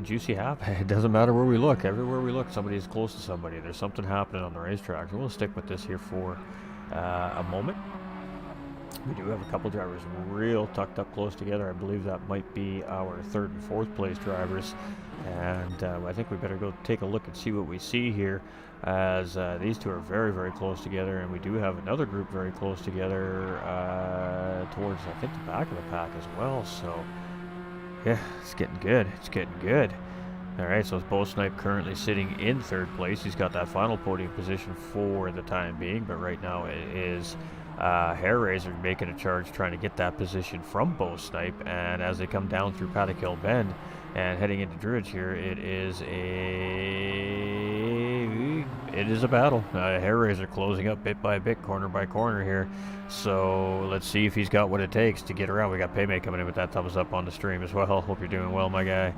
juicy happen. It doesn't matter where we look. Everywhere we look, somebody is close to somebody. There's something happening on the racetrack. So we'll stick with this here for a moment. We do have a couple drivers real tucked up close together. I believe that might be our 3rd and 4th place drivers. And I think we better go take a look and see what we see here, as these two are very, very close together. And we do have another group very close together towards, I think, the back of the pack as well. So, yeah, it's getting good. It's getting good. All right, so Bo Snipe currently sitting in 3rd place. He's got that final podium position for the time being, but right now it is Hair Raiser making a charge trying to get that position from Bo Snipe. And as they come down through Paddock Hill Bend and heading into Druids here, it is a battle. Hair Raiser closing up bit by bit, corner by corner here. So let's see if he's got what it takes to get around. We got Paymate coming in with that thumbs up on the stream as well. Hope you're doing well, my guy.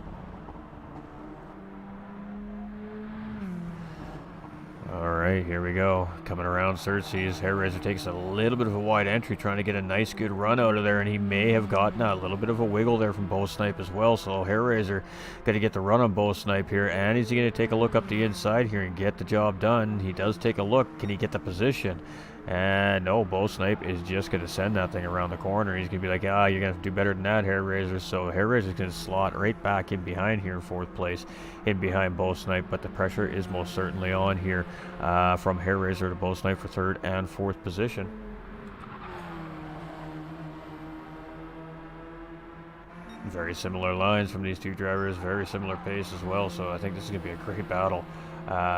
All right. right, here we go. Coming around Cersei's. Hair Raiser takes a little bit of a wide entry, trying to get a nice, good run out of there, and he may have gotten a little bit of a wiggle there from Bow Snipe as well. So Hair Raiser got to get the run on Bow Snipe here, and he's going to take a look up the inside here and get the job done. He does take a look. Can he get the position? And no, Bow Snipe is just going to send that thing around the corner. He's going to be like, you're going to have to do better than that, Hair Raiser. So Hair Raiser's going to slot right back in behind here in 4th place, in behind Bow Snipe. But the pressure is most certainly on here from Hair Raiser to Bow Snipe for 3rd and 4th position. Very similar lines from these two drivers, very similar pace as well. So I think this is going to be a great battle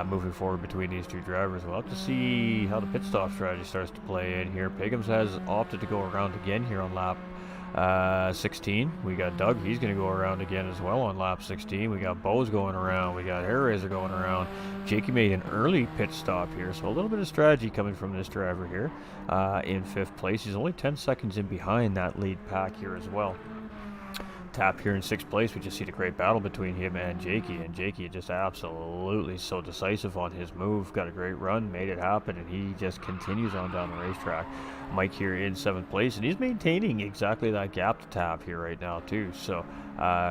moving forward between these two drivers. We'll have to see how the pit stop strategy starts to play in here. Piggums has opted to go around again here on lap 16. We got Doug, he's going to go around again as well on lap 16. We got Bows going around, we got Hair Raiser going around. Jakey made an early pit stop here, so a little bit of strategy coming from this driver here in 5th place. He's only 10 seconds in behind that lead pack here as well. Tap here in 6th place. We just see the great battle between him and Jakey, and Jakey just absolutely so decisive on his move. Got a great run, made it happen, and he just continues on down the racetrack. Mike here in 7th place, and he's maintaining exactly that gap to Tap here right now too. So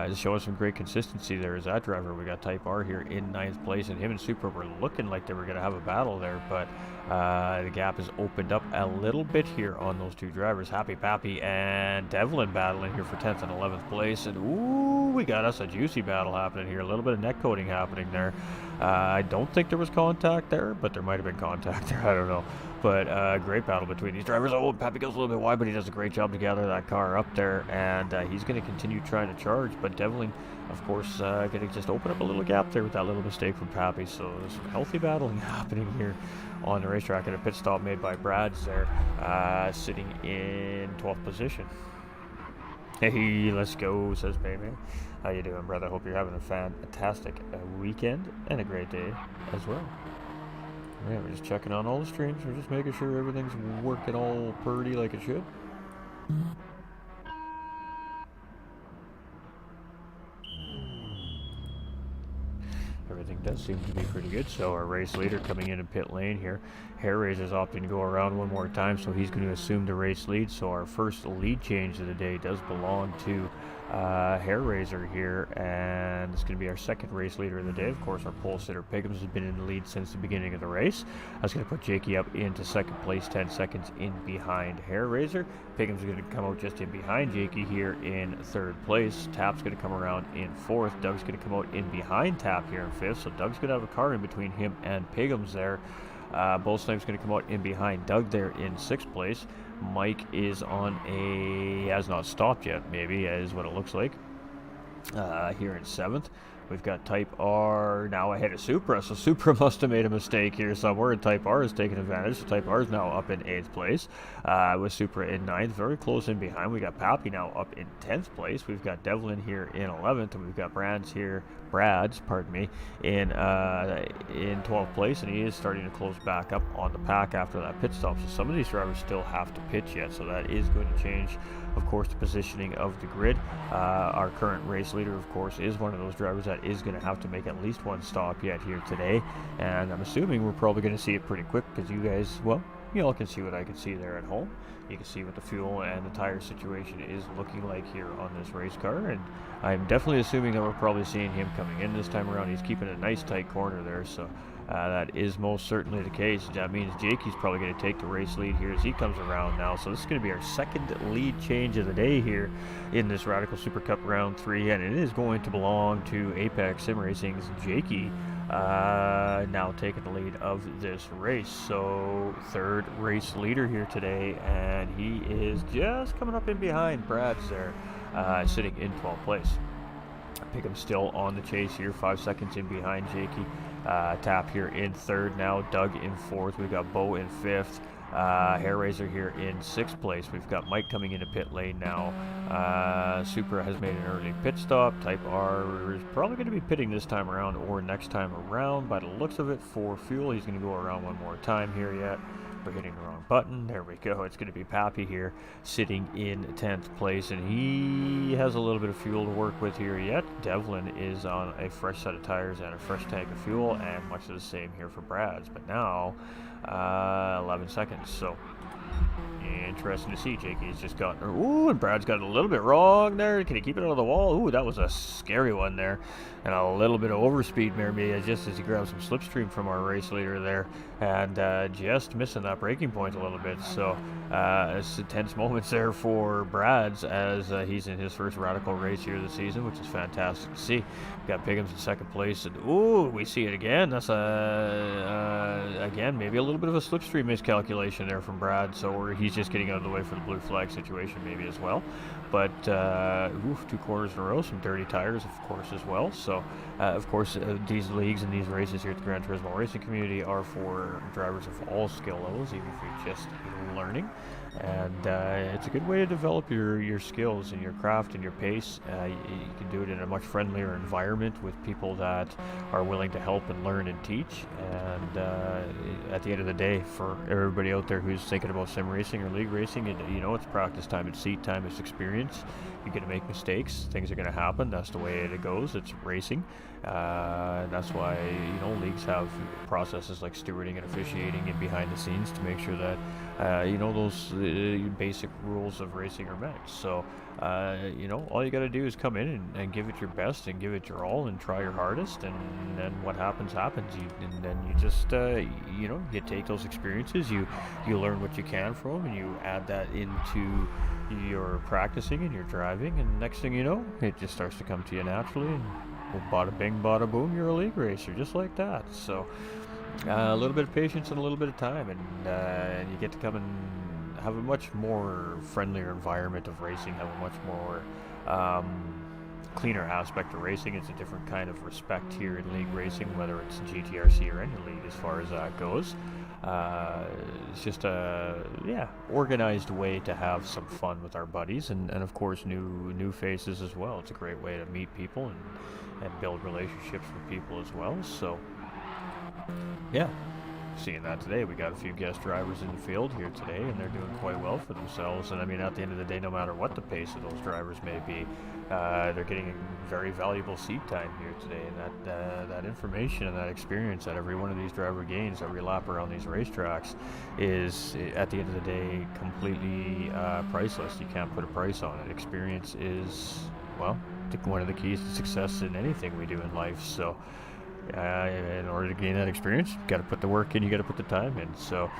just showing some great consistency there as that driver. We got Type R here in 9th place, and him and Super were looking like they were going to have a battle there, but the gap has opened up a little bit here on those two drivers. Happy Pappy and Devlin battling here for 10th and 11th place. And ooh, we got us a juicy battle happening here. A little bit of neck coating happening there. I don't think there was contact there, but there might have been contact there. I don't know. But great battle between these drivers. Oh, Pappy goes a little bit wide, but he does a great job to gather that car up there. And he's going to continue trying to charge. But Devlin, of course, going to just open up a little gap there with that little mistake from Pappy. So there's some healthy battling happening here on the racetrack, and a pit stop made by Brad's there, sitting in 12th position. Hey, let's go, says Payman. How you doing, brother? Hope you're having a fantastic weekend and a great day as well. Yeah, we're just checking on all the streams. We're just making sure everything's working all purdy like it should. Everything does seem to be pretty good. So our race leader coming in pit lane here. Hair Raiser's opting to go around one more time, so he's going to assume the race lead. So our first lead change of the day does belong to Hair Raiser here, and it's going to be our second race leader of the day. Of course, our pole sitter Piggums has been in the lead since the beginning of the race. I was going to put Jakey up into 2nd place, 10 seconds in behind Hair Raiser. Piggums is going to come out just in behind Jakey here in 3rd place. Tap's going to come around in 4th. Doug's going to come out in behind Tap here in 5th. So Doug's going to have a car in between him and Piggums there. Bow Snipe's going to come out in behind Doug there in 6th place. Mike is on has not stopped yet, maybe, is what it looks like, here in 7th. We've got Type R now ahead of Supra, so Supra must have made a mistake here somewhere, and Type R is taking advantage, so Type R is now up in 8th place, with Supra in 9th, very close in behind. We got Pappy now up in 10th place. We've got Devlin here in 11th, and we've got Brad's, in 12th place, and he is starting to close back up on the pack after that pit stop. So some of these drivers still have to pitch yet, so that is going to change, of course, the positioning of the grid. Our current race leader, of course, is one of those drivers that is going to have to make at least one stop yet here today, and I'm assuming we're probably going to see it pretty quick, because you guys, well, you all can see what I can see there at home. You can see what the fuel and the tire situation is looking like here on this race car, and I'm definitely assuming that we're probably seeing him coming in this time around. He's keeping a nice tight corner there, so that is most certainly the case. That means Jakey's probably going to take the race lead here as he comes around now. So this is going to be our second lead change of the day here in this Radical Super Cup Round 3, and it is going to belong to Apex Sim Racing's Jakey, now taking the lead of this race. So 3rd race leader here today, and he is just coming up in behind Brad's there, sitting in 12th place. Piggum still on the chase here, 5 seconds in behind Jakey. Tap here in 3rd now, Doug in 4th. We've got Bo in 5th. Hair Raiser here in 6th place. We've got Mike coming into pit lane now. Supra has made an early pit stop. Type R is probably going to be pitting this time around or next time around. By the looks of it, for fuel, he's going to go around one more time here yet. We're hitting the wrong button. There we go. It's going to be Pappy here, sitting in 10th place, and he has a little bit of fuel to work with here yet. Devlin is on a fresh set of tires and a fresh tank of fuel, and much of the same here for Brad's. But now, 11 seconds. So interesting to see. Jakey's just got, ooh, and Brad's got a little bit wrong there. Can he keep it out of the wall? Ooh, that was a scary one there. And a little bit of overspeed maybe just as he grabbed some slipstream from our race leader there. And just missing that braking point a little bit. So it's tense moments there for Brad's as he's in his first radical race here this season, which is fantastic to see. We've got Piggums in second place. And ooh, we see it again. That's again, maybe a little bit of a slipstream miscalculation there from Brad. So he's just getting out of the way for the blue flag situation maybe as well. But 2 quarters in a row, some dirty tires of course as well. So of course these leagues and these races here at the Gran Turismo racing community are for drivers of all skill levels, even if you're just learning. And it's a good way to develop your skills and your craft and your pace. You can do it in a much friendlier environment with people that are willing to help and learn and teach. And at the end of the day, for everybody out there who's thinking about sim racing or league racing, it's practice time, it's seat time, it's experience. You're going to make mistakes. Things are going to happen. That's the way it goes. It's racing. That's why, leagues have processes like stewarding and officiating and behind the scenes to make sure that, those basic rules of racing are met. So, all you got to do is come in and give it your best and give it your all and try your hardest. And then what happens. And then you just, you take those experiences, you learn what you can from them, and you add that into your practicing and your driving. And next thing you know, it just starts to come to you naturally. And bada bing, bada boom, you're a league racer, just like that. So a little bit of patience and a little bit of time, and you get to come and have a much more friendlier environment of racing, have a much more cleaner aspect of racing. It's a different kind of respect here in league racing, whether it's GTRC or any league as far as that goes. It's just a organized way to have some fun with our buddies, and of course new faces as well. It's a great way to meet people and build relationships with people as well. So yeah, seeing that today, we got a few guest drivers in the field here today, and they're doing quite well for themselves. And I mean, at the end of the day, no matter what the pace of those drivers may be, they're getting very valuable seat time here today. And that information and that experience that every one of these driver gains every lap around these racetracks is, at the end of the day, completely priceless. You can't put a price on it. Experience is, well, one of the keys to success in anything we do in life. So in order to gain that experience, you got to put the work in, you got to put the time in. So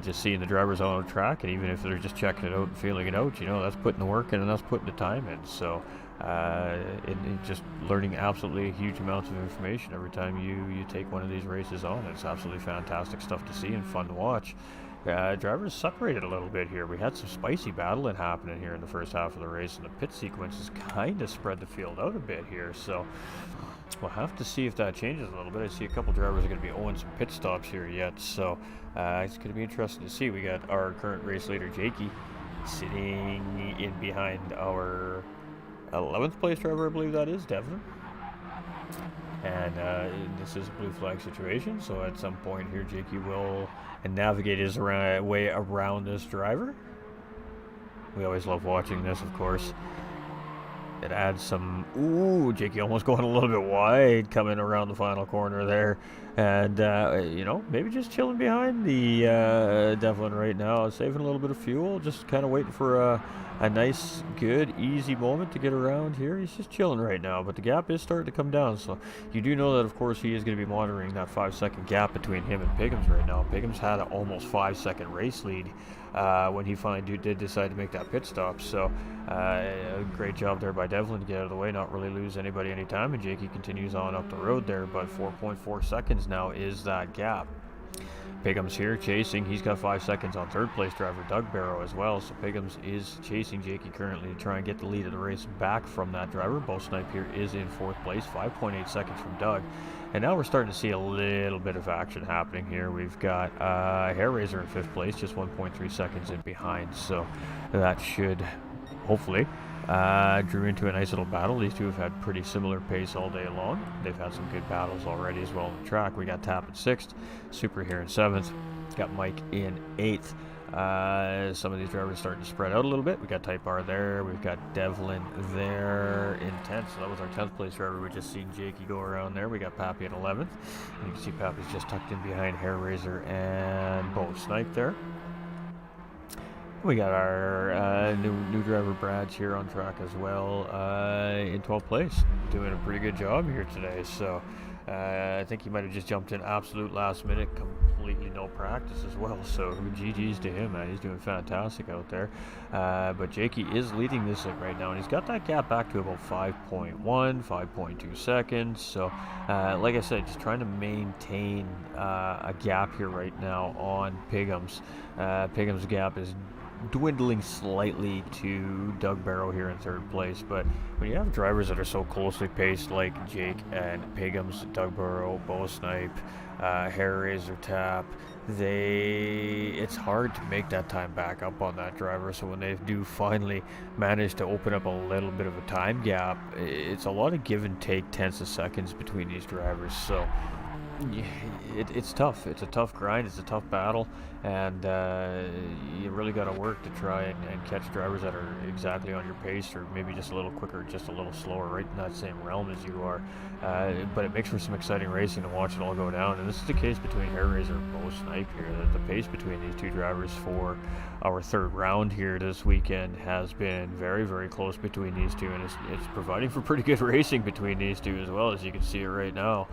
just seeing the drivers on the track, and even if they're just checking it out and feeling it out, that's putting the work in and that's putting the time in. So just learning absolutely huge amounts of information every time you take one of these races on. It's absolutely fantastic stuff to see and fun to watch. Drivers separated a little bit here. We had some spicy battling happening here in the first half of the race, and the pit sequences kind of spread the field out a bit here. So we'll have to see if that changes a little bit. I see a couple drivers are going to be owing some pit stops here yet, so it's going to be interesting to see. We got our current race leader, Jakey, sitting in behind our 11th place driver, I believe that is, Devlin. And this is a blue flag situation, so at some point here, Jakey will navigate his way around this driver. We always love watching this, of course. It adds some, Jakey almost going a little bit wide coming around the final corner there. And, maybe just chilling behind the Devlin right now, saving a little bit of fuel, just kind of waiting for a nice, good, easy moment to get around here. He's just chilling right now, but the gap is starting to come down. So you do know that, of course, he is going to be monitoring that 5-second gap between him and Piggums right now. Piggums had an almost 5-second race lead when he finally did decide to make that pit stop. So a great job there by Devlin to get out of the way, not really lose anybody any time. And Jakey continues on up the road there, but 4.4 seconds now is that gap. Piggums here chasing. He's got 5 seconds on third place driver Doug Barrow as well. So Piggums is chasing Jakey currently to try and get the lead of the race back from that driver. Bo Snipe here is in fourth place, 5.8 seconds from Doug. And now we're starting to see a little bit of action happening here. We've got Hair Razor in fifth place, just 1.3 seconds in behind. So that should hopefully drew into a nice little battle. These two have had pretty similar pace all day long. They've had some good battles already as well on the track. We got Tap in sixth, Super here in 7th. Got Mike in 8th. Some of these drivers starting to spread out a little bit. We got Type R there. We've got Devlin there in 10th. So that was our 10th place driver. We just seen Jakey go around there. We got Pappy at 11th. And you can see Pappy's just tucked in behind Hair Razor and Bo Snipe there. We got our new driver Brad's here on track as well in 12th place, doing a pretty good job here today. So I think he might have just jumped in absolute last minute, completely no practice as well. So GG's to him, man. He's doing fantastic out there. But Jakey is leading this thing right now, and he's got that gap back to about 5.1, 5.2 seconds. So like I said, just trying to maintain a gap here right now on Pigham's. Pigham's gap is dwindling slightly to Doug Barrow here in 3rd place, but when you have drivers that are so closely paced like Jake and Pigham's, Doug Barrow, Bo Snipe, Hair Razor Tap, it's hard to make that time back up on that driver. So when they do finally manage to open up a little bit of a time gap, it's a lot of give and take tenths of seconds between these drivers. So it's tough. It's a tough grind. It's a tough battle, and you really got to work to try and catch drivers that are exactly on your pace, or maybe just a little quicker, just a little slower, right in that same realm as you are. But it makes for some exciting racing to watch it all go down. And this is the case between Hair Razor and Bo Snipe here. The pace between these two drivers for our 3rd round here this weekend has been very, very close between these two, and it's providing for pretty good racing between these two as well, as you can see it right now.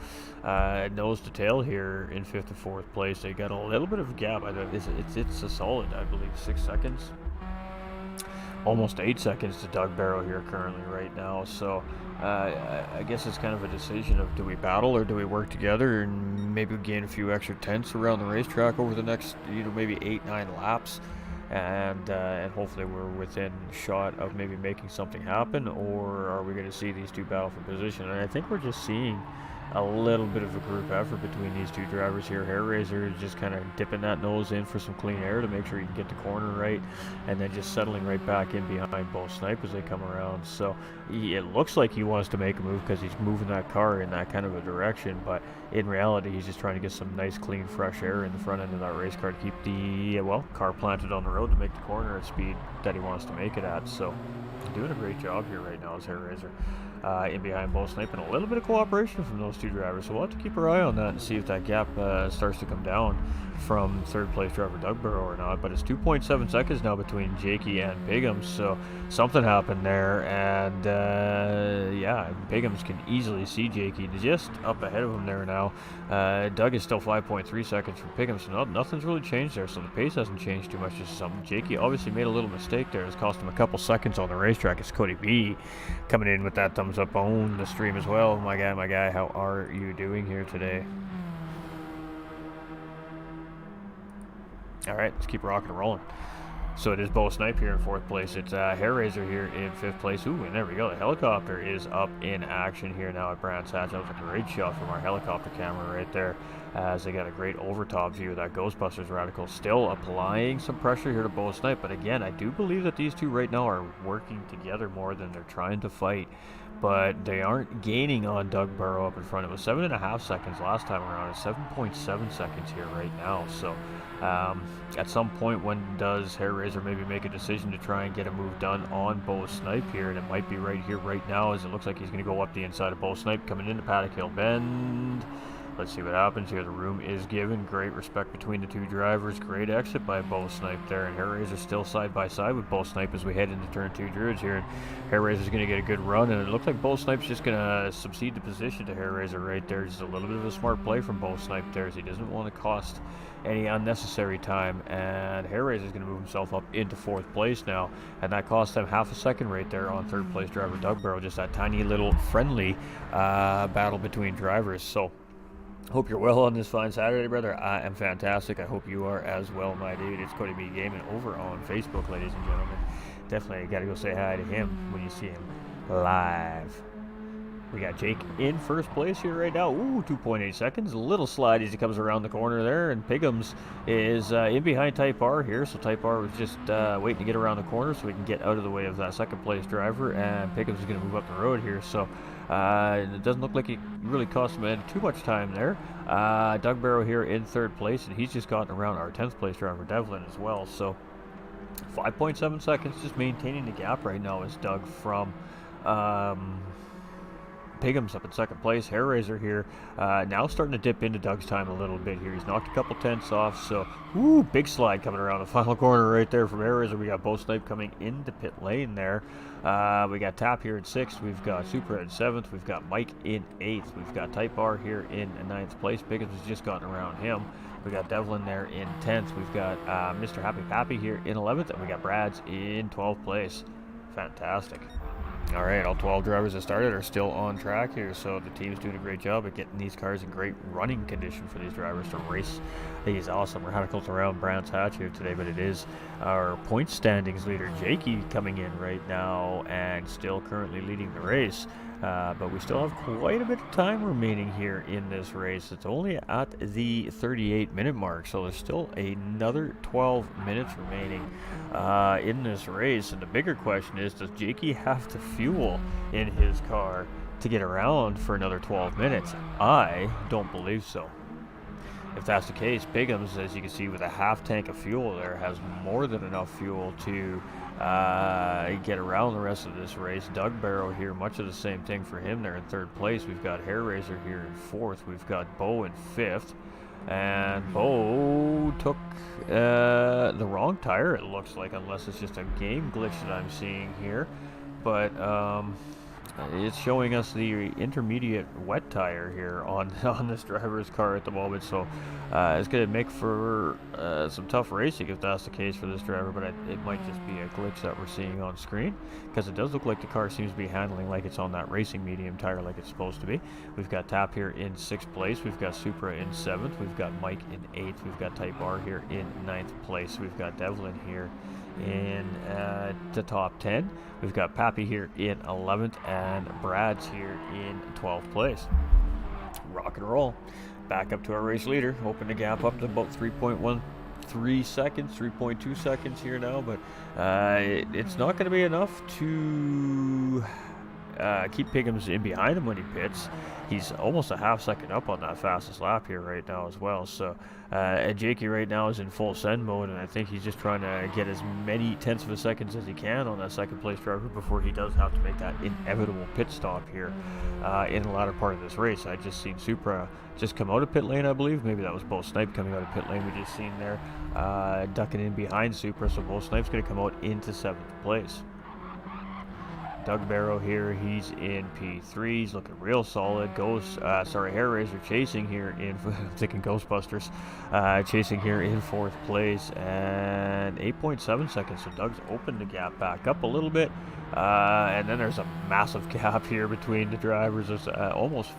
Nose to tail here in 5th to 4th place. They got a little bit of a gap. It's a solid, I believe, 6 seconds. Almost 8 seconds to Doug Barrow here currently right now. So I guess it's kind of a decision of, do we battle or do we work together and maybe gain a few extra tenths around the racetrack over the next, maybe 8-9 laps. And hopefully we're within shot of maybe making something happen, or are we going to see these two battle for position? And I think we're just seeing a little bit of a group effort between these two drivers here. Hair Razor is just kind of dipping that nose in for some clean air to make sure he can get the corner right, and then just settling right back in behind Bo Snipe as they come around. So it looks like he wants to make a move because he's moving that car in that kind of a direction, but in reality he's just trying to get some nice clean fresh air in the front end of that race car to keep the car planted on the road to make the corner at speed that he wants to make it at. So doing a great job here right now as Hair Razor. In behind Bo Snipe, and a little bit of cooperation from those two drivers. So we'll have to keep our eye on that and see if that gap starts to come down from 3rd place driver Doug Barrow or not. But it's 2.7 seconds now between Jakey and Pigham's, so something happened there. And Pigham's can easily see Jakey just up ahead of him there now. Doug is still 5.3 seconds from Pigham, so nothing's really changed there. So the pace hasn't changed too much. Just something. Jakey obviously made a little mistake there. It's cost him a couple seconds on the racetrack. It's Cody B coming in with that thumbs up on the stream as well. My guy, how are you doing here today? All right, let's keep rocking and rolling. So it is Bo Snipe here in 4th place. It's Hair Razor here in 5th place. Ooh, and there we go. The helicopter is up in action here now at Brands Hatch. That was a great shot from our helicopter camera right there, as they got a great overtop view of that Ghostbusters radical. Still applying some pressure here to Bo Snipe, but again, I do believe that these two right now are working together more than they're trying to fight. But they aren't gaining on Doug Barrow up in front. It was 7.5 seconds last time around. It's 7.7 seconds here right now. So at some point, when does Hair Razor maybe make a decision to try and get a move done on Bo Snipe here? And it might be right here, right now, as it looks like he's going to go up the inside of Bo Snipe, coming into Paddock Hill Bend. Let's see what happens here. The room is given. Great respect between the two drivers. Great exit by Bo Snipe there. And Hair Razor still side by side with Bo Snipe as we head into turn 2 Druids here. And Hair Razor's going to get a good run. And it looks like Bo Snipe's just going to succeed the position to Hair Razor right there. Just a little bit of a smart play from Bo Snipe there, as he doesn't want to cost any unnecessary time. And Hair Razor's going to move himself up into 4th place now. And that cost him half a second right there on 3rd place driver Doug Barrow. Just that tiny little friendly battle between drivers. So hope you're well on this fine Saturday, brother. I am fantastic. I hope you are as well, my dude. It's Cody B Gaming over on Facebook, ladies and gentlemen. Definitely got to go say hi to him when you see him live. We got Jake in first place here right now. Ooh, 2.8 seconds. A little slide as he comes around the corner there. And Piggums is in behind Type R here. So Type R was just waiting to get around the corner so we can get out of the way of that second place driver. And Piggums is going to move up the road here. So it doesn't look like it really cost him too much time there. Doug Barrow here in third place. And he's just gotten around our 10th place driver, Devlin, as well. So 5.7 seconds, just maintaining the gap right now is Doug from Piggums up in second place. Hair Razor here now starting to dip into Doug's time a little bit here. He's knocked a couple tenths off, so big slide coming around the final corner right there from Hair Razor. We got Bo Snipe coming into pit lane there. We got Tap here in 6th. We've got Super in 7th. We've got Mike in 8th. We've got Type R here in 9th place. Piggums has just gotten around him. We got Devlin there in 10th. We've got Mr. Happy Pappy here in 11th, and we got Brad's in 12th place. Fantastic. All right, all 12 drivers that started are still on track here, so the team's doing a great job at getting these cars in great running condition for these drivers to race these awesome radicals around Brands Hatch here today. But it is our point standings leader, Jakey, coming in right now and still currently leading the race. But we still have quite a bit of time remaining here in this race. It's only at the 38-minute mark, so there's still another 12 minutes remaining in this race. And the bigger question is, does Jakey have to fuel in his car to get around for another 12 minutes? I don't believe so. If that's the case, Piggums, as you can see with a half tank of fuel there, has more than enough fuel to get around the rest of this race. Doug Barrow here, much of the same thing for him there in third place. We've got Hair Razor here in 4th. We've got Bo in 5th. And Bo took the wrong tire, it looks like, unless it's just a game glitch that I'm seeing here. But it's showing us the intermediate wet tire here on this driver's car at the moment, so it's going to make for some tough racing if that's the case for this driver, but it might just be a glitch that we're seeing on screen, because it does look like the car seems to be handling like it's on that racing medium tire like it's supposed to be. We've got Tap here in 6th place. We've got Supra in 7th. We've got Mike in 8th. We've got Type R here in 9th place. We've got Devlin here in the top 10. We've got Pappy here in 11th, and Brad's here in 12th place. Rock and roll. Back up to our race leader. Open the gap up to about 3.13 seconds, 3.2 seconds here now, but it's not going to be enough to keep Piggums in behind him when he pits. He's almost a half second up on that fastest lap here right now as well. So and Jakey right now is in full send mode, and I think he's just trying to get as many tenths of a second as he can on that second place driver before he does have to make that inevitable pit stop here in the latter part of this race. I just seen Supra just come out of pit lane, I believe. Maybe that was Bo Snipe coming out of pit lane we just seen there, ducking in behind Supra. So Bo Snipe's going to come out into 7th place. Doug Barrow here, he's in P3, he's looking real solid. Hair Razor chasing here in, I'm thinking Ghostbusters, chasing here in 4th place, and 8.7 seconds, so Doug's opened the gap back up a little bit, and then there's a massive gap here between the drivers. There's almost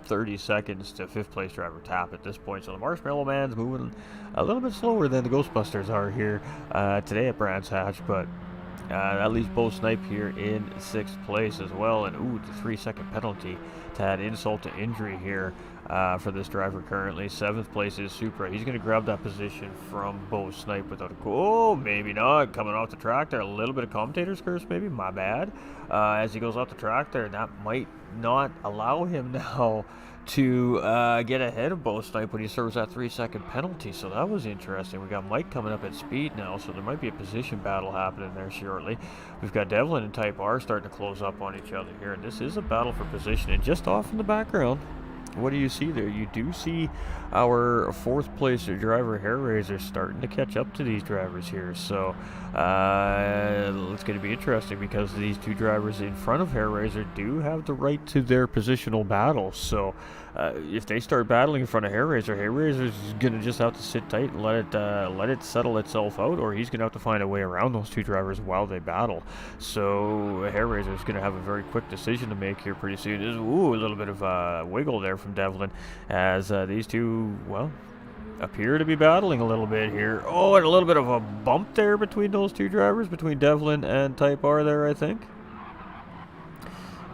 30 seconds to 5th place driver Tap at this point, so the Marshmallow Man's moving a little bit slower than the Ghostbusters are here today at Brands Hatch, but that leaves Bo Snipe here in 6th place as well. And the 3-second penalty to add insult to injury here for this driver currently. 7th place is Supra. He's going to grab that position from Bo Snipe without a maybe not. Coming off the track there. A little bit of commentator's curse maybe. My bad. As he goes off the track there, that might not allow him now to get ahead of Bo Snipe when he serves that 3-second penalty. So that was interesting. We got Mike coming up at speed now, so there might be a position battle happening there shortly. We've got Devlin and Type R starting to close up on each other here, and this is a battle for position. And just off in the background, what do you see there? You do see our 4th place driver, Hair Razor, starting to catch up to these drivers here. So it's going to be interesting because these two drivers in front of Hair Razor do have the right to their positional battle. So if they start battling in front of Hair Razor is going to just have to sit tight and let it settle itself out, or he's going to have to find a way around those two drivers while they battle. So Hair Razor is going to have a very quick decision to make here pretty soon. There's a little bit of wiggle there from Devlin as these two, appear to be battling a little bit here. And a little bit of a bump there between those two drivers, between Devlin and Type R there, I think.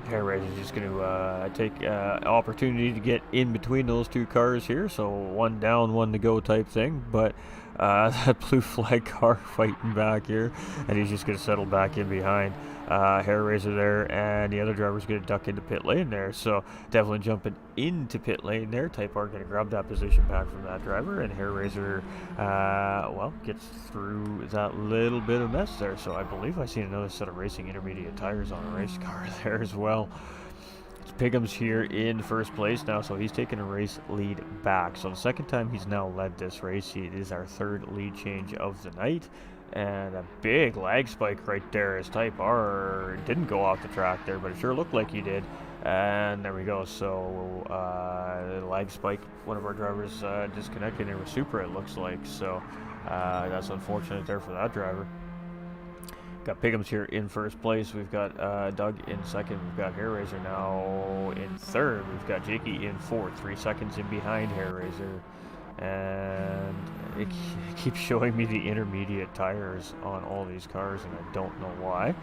Hair Razor's just going to take opportunity to get in between those two cars here. So one down, one to go type thing. But that blue flag car fighting back here, and he's just going to settle back in behind Hair Razor there, and the other driver's going to duck into pit lane there. So definitely jumping into pit lane there. Type R going to grab that position back from that driver, and Hair Razor, well, gets through that little bit of mess there. So I believe I seen another set of racing intermediate tires on a race car there as well. Pigham's here in first place now, so he's taking a race lead back. So the second time he's now led this race. It is our third lead change of the night. And a big lag spike right there as Type R didn't go off the track there, but it sure looked like he did. And there we go. So lag spike, one of our drivers disconnected and was Supra, it looks like. So that's unfortunate there for that driver. Got Pigham's here in first place. We've got Doug in second. We've got Hair Razor now in third. We've got Jakey in fourth, 3 seconds in behind Hair Razor. And it keeps showing me the intermediate tires on all these cars, and I don't know why.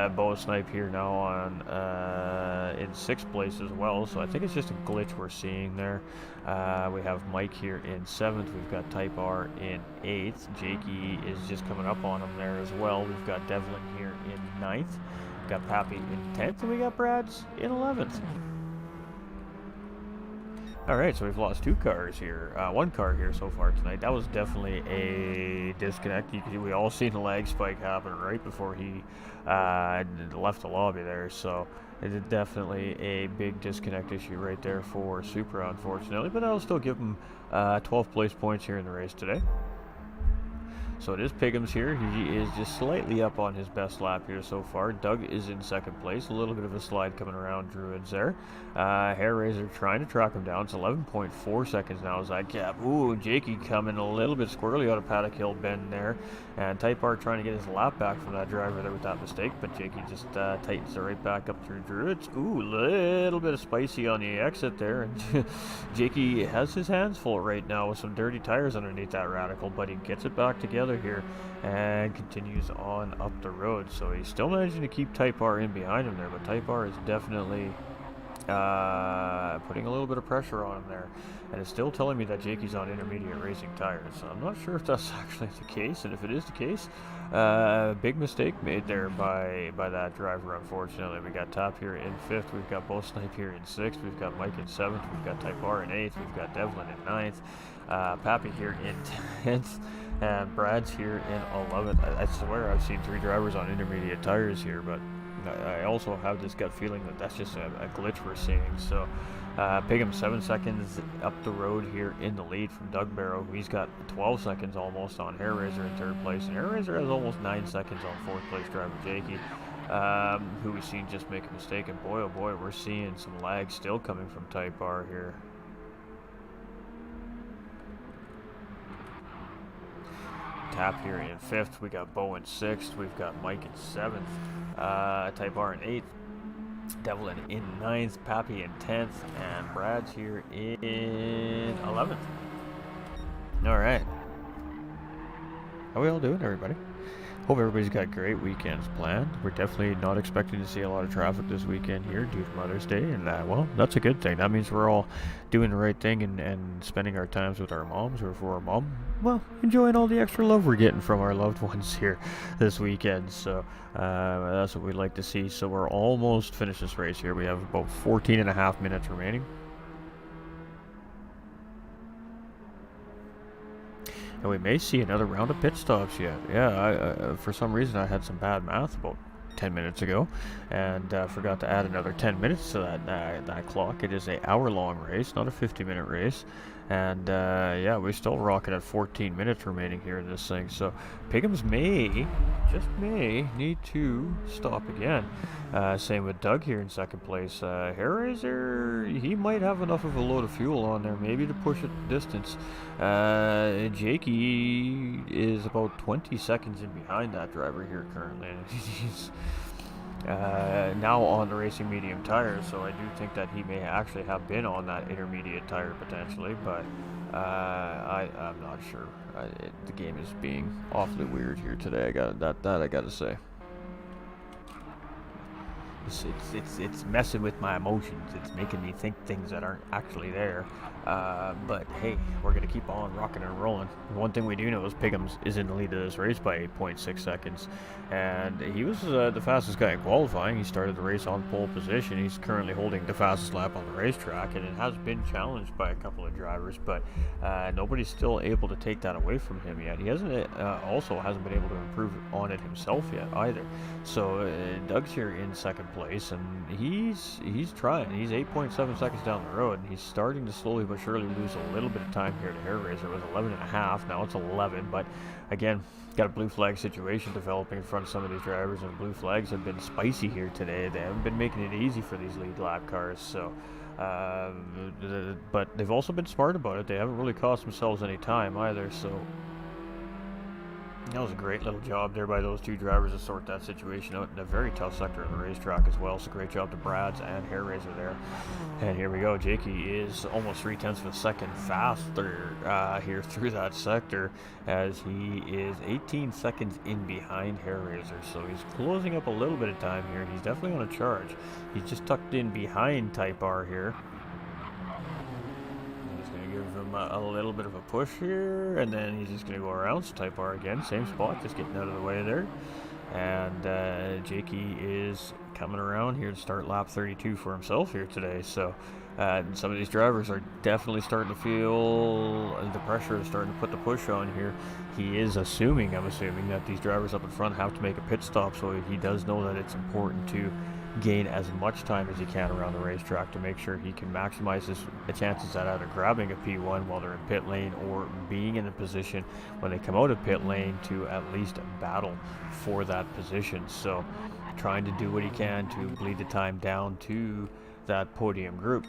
Bo Snipe here now on in sixth place as well, so I think it's just a glitch we're seeing there. We have Mike here in seventh. We've got Type R in eighth. Jakey is just coming up on him there as well. We've got Devlin here in ninth. We've got Pappy in 10th, and we got Brad's in 11th. Alright, so we've lost 2 cars here, 1 car here so far tonight. That was definitely a disconnect. You can see we all seen the lag spike happen right before he left the lobby there, so it is definitely a big disconnect issue right there for Supra, unfortunately, but I'll still give him 12th place points here in the race today. So it is Pigham's here. He is just slightly up on his best lap here so far. Doug is in second place. A little bit of a slide coming around Druids there. Hair Razor trying to track him down. It's 11.4 seconds now as I cap. Ooh, Jakey coming a little bit squirrely out of Paddock Hill Bend there. And Type R trying to get his lap back from that driver there with that mistake. But Jakey just tightens it right back up through Druids. Ooh, little bit of spicy on the exit there. And Jakey has his hands full right now with some dirty tires underneath that Radical. But he gets it back together here and continues on up the road. So he's still managing to keep Type R in behind him there, but Type R is definitely putting a little bit of pressure on him there, and it's still telling me that Jakey's on intermediate racing tires. So I'm not sure if that's actually the case, and if it is the case, big mistake made there by that driver, unfortunately. We got Top here in 5th, we've got Bo Snipe here in 6th, we've got Mike in 7th, we've got Type R in 8th, we've got Devlin in 9th, Pappy here in 10th, and Brad's here in 11th. I swear I've seen 3 drivers on intermediate tires here, but I also have this gut feeling that that's just a glitch we're seeing. So Pigham 7 seconds up the road here in the lead from Doug Barrow. He's got 12 seconds almost on Hair Razor in 3rd place, and Hair Razor has almost 9 seconds on 4th place driver Jakey, who we've seen just make a mistake. And boy, oh boy, we're seeing some lag still coming from Type R here. Tap here in 5th, we got Bo in 6th, we've got Mike in 7th, Type R in 8th, Devlin in 9th, Pappy in 10th, and Brad's here in 11th. Alright. How we all doing, everybody? Hope everybody's got great weekends planned. We're definitely not expecting to see a lot of traffic this weekend here due to Mother's Day, and well, that's a good thing. That means we're all doing the right thing and spending our times with our moms, or for our mom, well, enjoying all the extra love we're getting from our loved ones here this weekend. So that's what we'd like to see. So we're almost finished this race here. We have about 14 and a half minutes remaining. And we may see another round of pit stops yet. Yeah, for some reason I had some bad math about 10 minutes ago, and forgot to add another 10 minutes to that clock. It is an hour-long race, not a 50-minute race. And yeah, we're still rocking at 14 minutes remaining here in this thing. So Pigham's just may need to stop again. Same with Doug here in 2nd place. Hair Razor, he might have enough of a load of fuel on there maybe to push it the distance. Jakey is about 20 seconds in behind that driver here currently. He's now on the racing medium tires, so I do think that he may actually have been on that intermediate tire potentially, but I'm not sure. The game is being awfully weird here today. I gotta say. It's messing with my emotions. It's making me think things that aren't actually there. But hey, we're gonna keep on rocking and rolling. One thing we do know is Piggums is in the lead of this race by 8.6 seconds, and he was the fastest guy in qualifying. He started the race on pole position. He's currently holding the fastest lap on the racetrack, and it has been challenged by a couple of drivers, but nobody's still able to take that away from him yet. He also hasn't been able to improve on it himself yet either. So Doug's here in second place, and he's trying. He's 8.7 seconds down the road, and he's starting to slowly but surely lose a little bit of time here to Hair Raiser. It was 11.5, now it's 11, but again, got a blue flag situation developing in front of some of these drivers, and blue flags have been spicy here today. They haven't been making it easy for these lead lap cars, so but they've also been smart about it. They haven't really cost themselves any time either, so that was a great little job there by those two drivers to sort that situation out in a very tough sector of the racetrack as well. So great job to Brad's and Hair Raiser there. And here we go. Jakey is almost 0.3 of a second faster here through that sector, as he is 18 seconds in behind Hair Raiser. So he's closing up a little bit of time here. He's definitely on a charge. He's just tucked in behind Type R here. Give him a little bit of a push here, and then he's just going to go around. So Type R again, same spot, just getting out of the way there. And Jakey is coming around here to start lap 32 for himself here today. So some of these drivers are definitely starting to feel the pressure is starting to put the push on here. He is I'm assuming that these drivers up in front have to make a pit stop, so he does know that it's important to gain as much time as he can around the racetrack to make sure he can maximize his chances at either grabbing a P1 while they're in pit lane, or being in a position when they come out of pit lane to at least battle for that position. So trying to do what he can to bleed the time down to that podium group.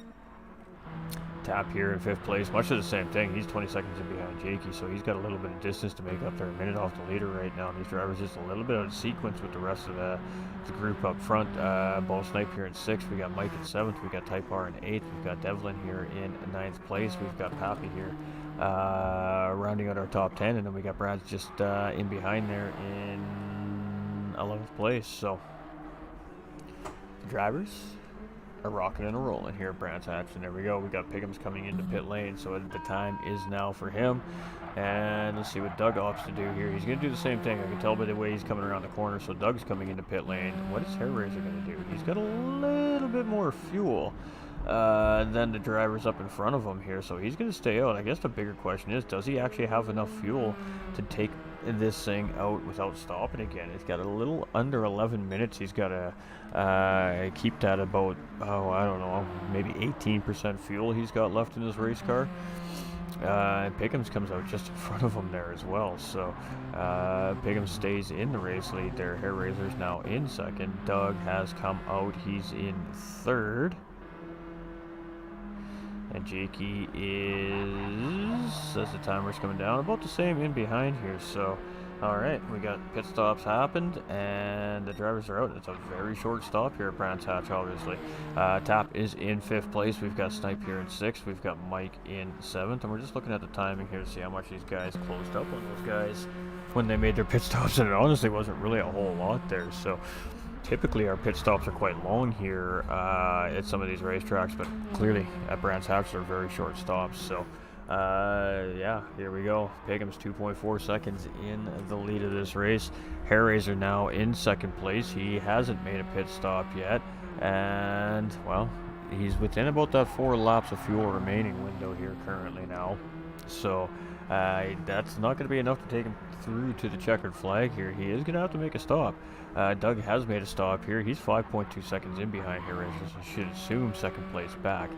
Tap here in 5th place, much of the same thing. He's 20 seconds in behind Jakey, so he's got a little bit of distance to make up there, a minute off the leader right now. And these drivers just a little bit out of sequence with the rest of the group up front. Ball Snipe here in 6th, we got Mike in 7th, we got Type R in 8th, we've got Devlin here in 9th place, we've got Pappy here rounding out our top 10, and then we got Brad just in behind there in 11th place. So the drivers are rocking and a rolling here at Brands Hatch, and there we go. We got Piggums coming into pit lane, so the time is now for him. And let's see what Doug opts to do here. He's going to do the same thing. I can tell by the way he's coming around the corner. So Doug's coming into pit lane. What is Hair Raiser going to do? He's got a little bit more fuel than the drivers up in front of him here, so he's going to stay out. I guess the bigger question is, does he actually have enough fuel to take this thing out without stopping again? It's got a little under 11 minutes. He's got to keep that about, I don't know, maybe 18% fuel he's got left in his race car. Piggums comes out just in front of him there as well, so Piggums stays in the race lead there. Hair Raiser's now in 2nd. Doug has come out. He's in 3rd. And Jakey is, as the timer's coming down, about the same in behind here. So, alright, we got pit stops happened, and the drivers are out. It's a very short stop here at Brands Hatch, obviously. Tap is in 5th place. We've got Snipe here in 6th. We've got Mike in 7th. And we're just looking at the timing here to see how much these guys closed up on those guys when they made their pit stops. And it honestly wasn't really a whole lot there. So typically our pit stops are quite long here at some of these racetracks, but clearly at Brands Hatch they're very short stops. So yeah, here we go. Piggums 2.4 seconds in the lead of this race. Hair Raiser now in 2nd place. He hasn't made a pit stop yet, and well, he's within about that 4 laps of fuel remaining window here currently now. So that's not going to be enough to take him through to the checkered flag here. He is going to have to make a stop. Doug has made a stop here. He's 5.2 seconds in behind Hair Raiser, so should assume 2nd place back.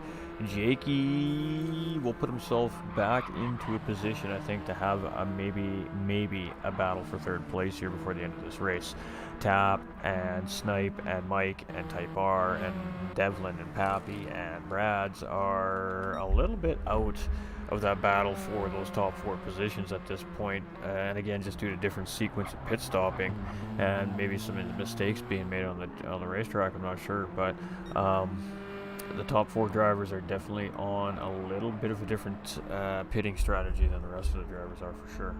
Jakey will put himself back into a position, I think, to have a maybe a battle for 3rd place here before the end of this race. Tap and Snipe and Mike and Type R and Devlin and Pappy and Brad's are a little bit out of that battle for those top 4 positions at this point, and again, just due to different sequence of pit stopping and maybe some mistakes being made on the racetrack, I'm not sure, but the top 4 drivers are definitely on a little bit of a different pitting strategy than the rest of the drivers are, for sure.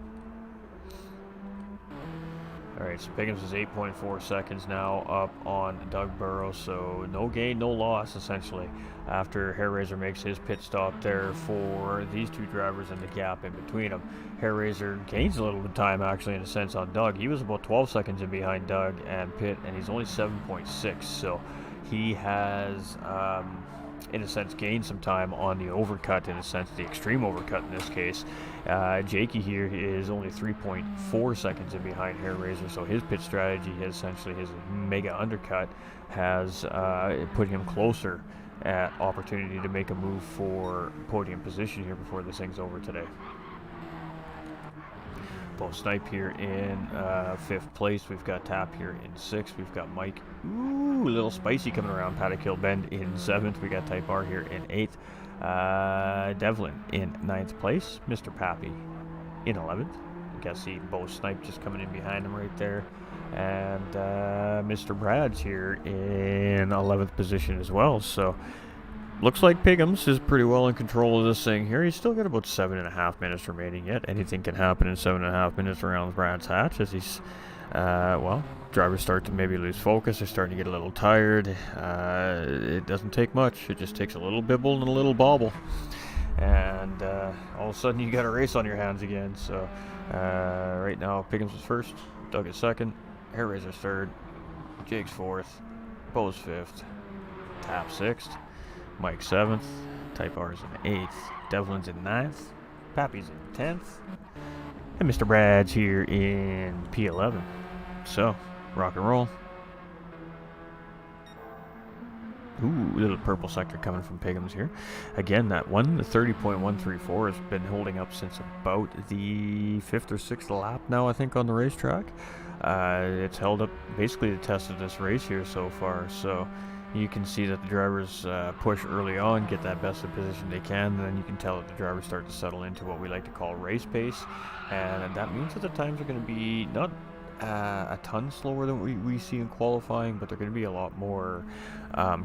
Alright, so Pickens is 8.4 seconds now up on Doug Burrows, so no gain, no loss, essentially, after Hairraiser makes his pit stop there for these two drivers and the gap in between them. Hairraiser gains a little bit of time, actually, in a sense, on Doug. He was about 12 seconds in behind Doug and Pitt, and he's only 7.6, so he has, in a sense, gained some time on the overcut, in a sense, the extreme overcut in this case. Jakey here is only 3.4 seconds in behind Hairraiser, so his pit strategy, essentially his mega undercut, has put him closer at opportunity to make a move for podium position here before this thing's over today. Bo Snipe here in 5th place. We've got Tap here in 6th. We've got Mike, ooh, a little spicy coming around Paddock Hill Bend in 7th. We got Type R here in 8th. Devlin in 9th place. Mr. Pappy in 11th. You can see Bo Snipe just coming in behind him right there. And Mr. Brad's here in 11th position as well. So looks like Piggums is pretty well in control of this thing here. He's still got about 7.5 minutes remaining yet. Anything can happen in 7.5 minutes around Brad's hatch as he's, well, drivers start to maybe lose focus. They're starting to get a little tired. It doesn't take much. It just takes a little bibble and a little bobble. And all of a sudden you got a race on your hands again. So right now Piggums is 1st, Doug is 2nd, Hairraiser's 3rd, Jake's 4th, Bo's 5th, Tap 6th, Mike 7th, Type R's in 8th, Devlin's in 9th, Pappy's in 10th, and Mr. Brad's here in P11. So, rock and roll. Ooh, little purple sector coming from Piggums here. Again, that one, the 30.134, has been holding up since about the 5th or 6th lap now, I think, on the racetrack. It's held up basically the test of this race here so far. So you can see that the drivers push early on, get that best of position they can, and then you can tell that the drivers start to settle into what we like to call race pace. And that means that the times are going to be not a ton slower than we see in qualifying, but they're going to be a lot more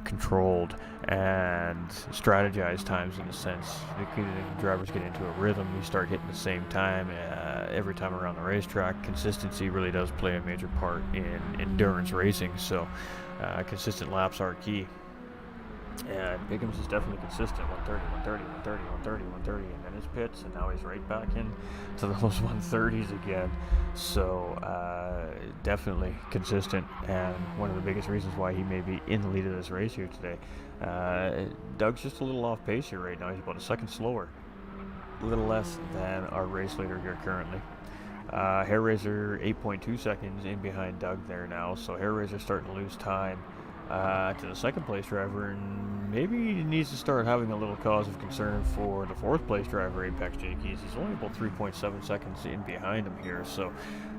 controlled and strategized times, in a sense. The drivers get into a rhythm, you start hitting the same time every time around the racetrack. Consistency really does play a major part in endurance racing, so consistent laps are key. And Piggums is definitely consistent. 130, 130, 130, 130, 130, and then his pits, and now he's right back in to those 130s again. So definitely consistent, and one of the biggest reasons why he may be in the lead of this race here today. Doug's just a little off pace here right now. He's about a second slower, a little less than our race leader here currently. Hairraiser 8.2 seconds in behind Doug there now, so Hairraiser starting to lose time to the 2nd place driver, and maybe he needs to start having a little cause of concern for the 4th place driver, Apex Jakey's. He's only about 3.7 seconds in behind him here, so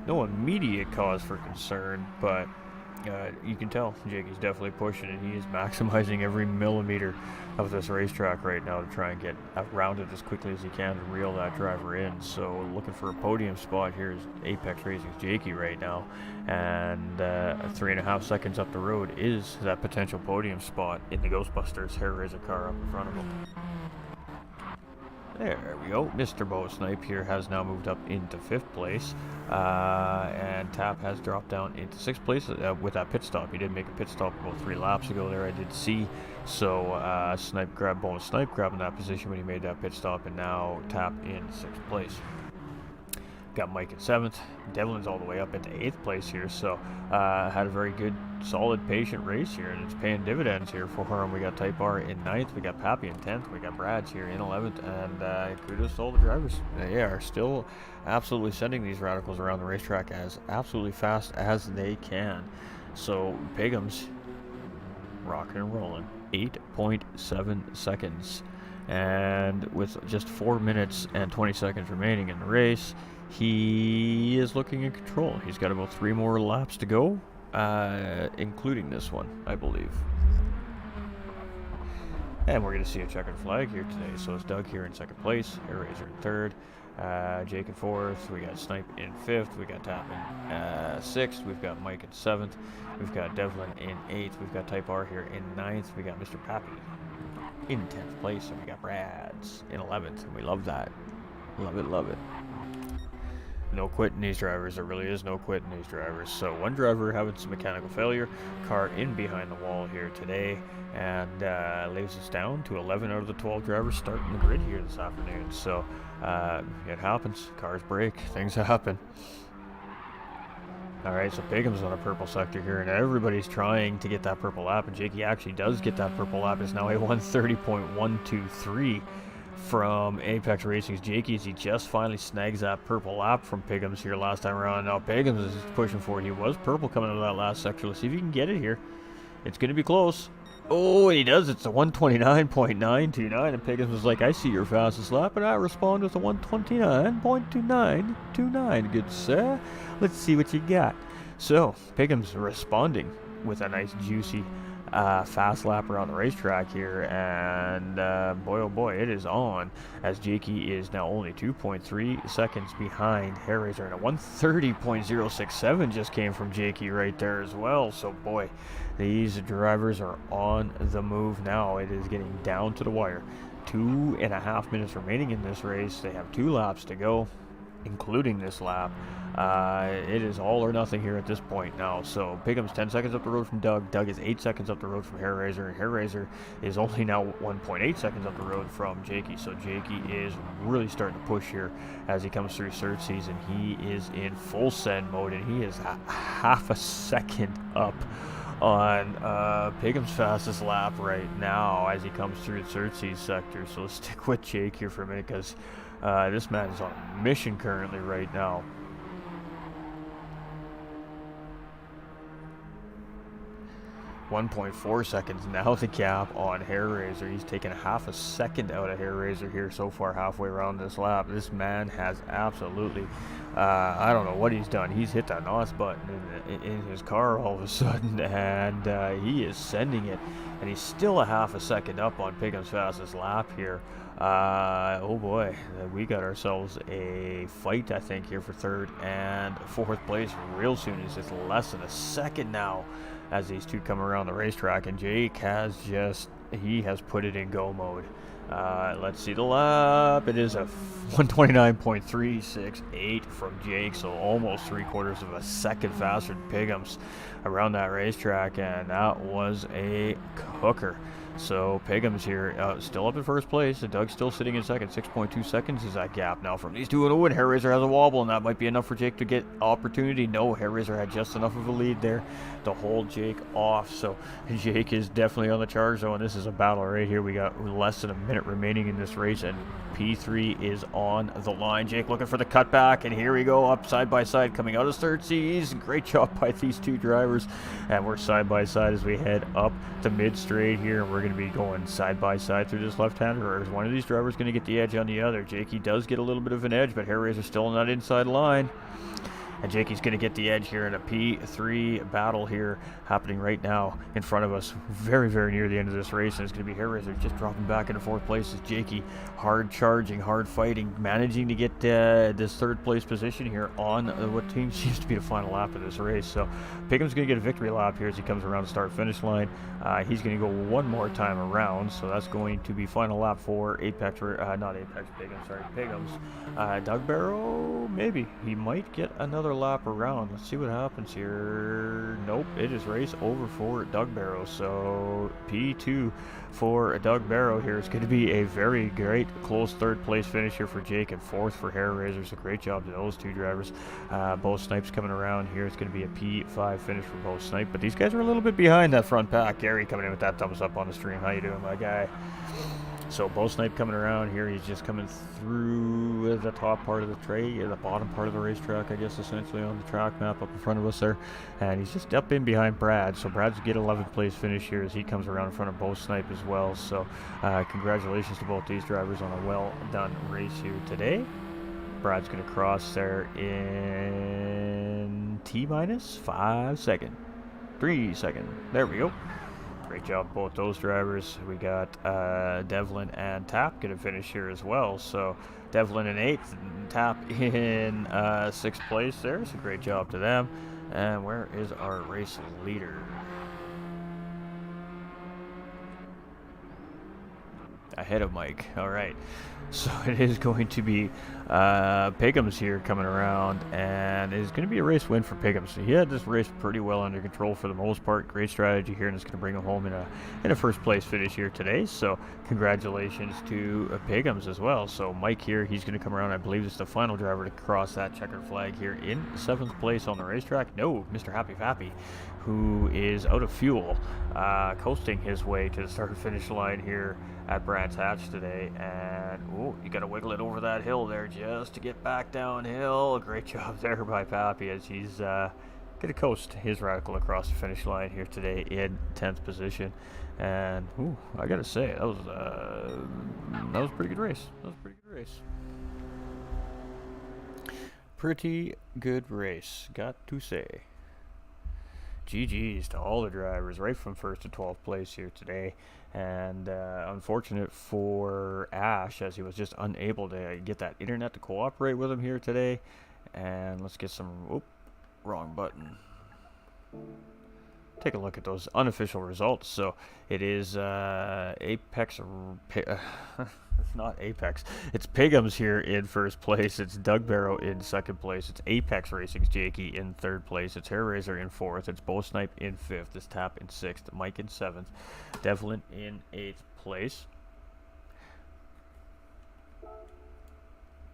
no immediate cause for concern, but you can tell Jakey's definitely pushing, and he is maximizing every millimeter of this racetrack right now to try and get around it as quickly as he can to reel that driver in. So looking for a podium spot here is Apex Racing's Jakey right now, and 3.5 seconds up the road is that potential podium spot in the Ghostbusters Hairraiser car up in front of him. There we go. Mr. Bo Snipe here has now moved up into 5th place. And Tap has dropped down into 6th place with that pit stop. He did make a pit stop about 3 laps ago there, I did see. So Bo Snipe grabbing that position when he made that pit stop, and now Tap in 6th place. Got Mike in 7th. Devlin's all the way up into 8th place here, so had a very good, solid, patient race here, and it's paying dividends here for him. We got Type R in 9th, we got Pappy in 10th, we got Brad's here in 11th, and kudos to all the drivers. They are still absolutely sending these radicals around the racetrack as absolutely fast as they can. So Piggums rocking and rolling. 8.7 seconds, and with just 4 minutes and 20 seconds remaining in the race, he is looking in control. He's got about 3 more laps to go, including this one, I believe. And we're going to see a checkered flag here today. So it's Doug here in 2nd place, Hairraiser in 3rd, Jake in 4th, we got Snipe in 5th, we got Tap in 6th, we've got Mike in 7th, we've got Devlin in 8th, we've got Type R here in 9th, we got Mr. Pappy in 10th place, and we got Brad's in 11th, and we love that. Love it, love it. no quitting these drivers. There really is no quitting these drivers. So one driver having some mechanical failure, car in behind the wall here today, and leaves us down to 11 out of the 12 drivers starting the grid here this afternoon. So it happens. Cars break. Things happen. Alright, so Bigham's on a purple sector here, and everybody's trying to get that purple lap, and Jakey actually does get that purple lap. It's now a 130.123 from Apex Racing's Jakey as he just finally snags that purple lap from Piggums here last time around. Now Piggums is pushing for it. He was purple coming out of that last sector. Let's see if he can get it here. It's going to be close. Oh, and he does. It's a 129.929, and Piggums was like, I see your fastest lap, and I respond with a 129.2929. Good sir. Let's see what you got. So, Piggums responding with a nice, juicy fast lap around the racetrack here, and boy oh boy, it is on, as Jakey is now only 2.3 seconds behind Hairraiser, and a 130.067 just came from Jakey right there as well. So boy, these drivers are on the move now. It is getting down to the wire. 2.5 minutes remaining in this race. They have 2 laps to go, including this lap. It is all or nothing here at this point now. So Piggum's 10 seconds up the road from Doug. Doug is 8 seconds up the road from Hairraiser, and Hairraiser is only now 1.8 seconds up the road from Jakey. So Jakey is really starting to push here as he comes through third season. He is in full send mode, and he is half a second up on Piggum's fastest lap right now as he comes through the third seat sector. So let's stick with Jake here for a minute, because this man is on a mission currently right now. 1.4 seconds now the gap on Hairraiser. He's taken half a second out of Hairraiser here so far halfway around this lap. This man has absolutely, I don't know what he's done. He's hit that NOS button in his car all of a sudden, and he is sending it. And he's still a half a second up on Piggum's fastest lap here. Oh boy, we got ourselves a fight, I think, here for third and fourth place real soon. It's just less than a second now as these two come around the racetrack, and Jake has he has put it in go mode. Let's see the lap. It is a 129.368 from Jake, so almost 3/4 of a second faster than Piggums around that racetrack, and that was a cooker. So Piggums here still up in first place, and Doug's still sitting in second. 6.2 seconds is that gap now from these two, and Hairraiser has a wobble, and that might be enough for Jake to get opportunity. No, Hairraiser had just enough of a lead there to hold Jake off. So Jake is definitely on the charge zone. This is a battle right here. We got less than a minute remaining in this race, and P3 is on the line. Jake looking for the cutback, and here we go, up side by side, coming out of third season. Great job by these two drivers, and we're side by side as we head up to mid straight here, and we're going to be going side by side through this left-hander, or is one of these drivers going to get the edge on the other? Jakey does get a little bit of an edge, but Hairraiser's still on that inside line. And Jakey's going to get the edge here in a P3 battle here happening right now in front of us, very, very near the end of this race. And it's going to be Hairraiser just dropping back into fourth place as Jakey hard charging, hard fighting, managing to get this third place position here on what team seems to be the final lap of this race. So Piggum's going to get a victory lap here as he comes around the start finish line. He's going to go one more time around, so that's going to be final lap for Piggums. Doug Barrow, maybe he might get another lap around. Let's see what happens here. Nope, it is race over for Doug Barrow. So P2 for Doug Barrow here. It's going to be a very great close third place finish here for Jake, and fourth for Hairraiser. So great job to those two drivers. Both Snipes coming around here. It's going to be a P5 finish for both Snipe, but these guys are a little bit behind that front pack. Gary coming in with that thumbs up on the stream. How you doing, my guy? So Bo Snipe coming around here. He's just coming through the top part of the tray, the bottom part of the racetrack, I guess, essentially on the track map up in front of us there. And he's just up in behind Brad. So Brad's get 11th place finish here as he comes around in front of Bo Snipe as well. So congratulations to both these drivers on a well done race here today. Brad's going to cross there in T-minus 5 seconds. 3 seconds. There we go. Great job, both those drivers. We got Devlin and Tap going to finish here as well. So Devlin in 8th, and Tap in 6th place there. So great job to them. And where is our race leader? Ahead of Mike. All right. So it is going to be Piggums here coming around, and it's going to be a race win for Piggums. So he had this race pretty well under control for the most part. Great strategy here, and it's going to bring him home in a first place finish here today. So congratulations to Piggums as well. So Mike here, he's going to come around. I believe it's the final driver to cross that checkered flag here in 7th place on the racetrack. No, Mr. Happy Fappy, who is out of fuel, coasting his way to the start and finish line here at Brands Hatch today, and you got to wiggle it over that hill there just to get back downhill. Great job there by Pappy as he's going to coast his radical across the finish line here today in 10th position. And I got to say that was a pretty good race. Pretty good race, got to say. GG's to all the drivers, right from 1st to 12th place here today. And unfortunate for Ash, as he was just unable to get that internet to cooperate with him here today. And let's get some... wrong button. Take a look at those unofficial results. So it is Apex... it's not Apex. It's Piggums here in 1st place. It's Doug Barrow in 2nd place. It's Apex Racing's Jakey in 3rd place. It's Hair Razor in 4th. It's Bo Snipe in 5th. It's Tap in 6th. Mike in 7th. Devlin in 8th place.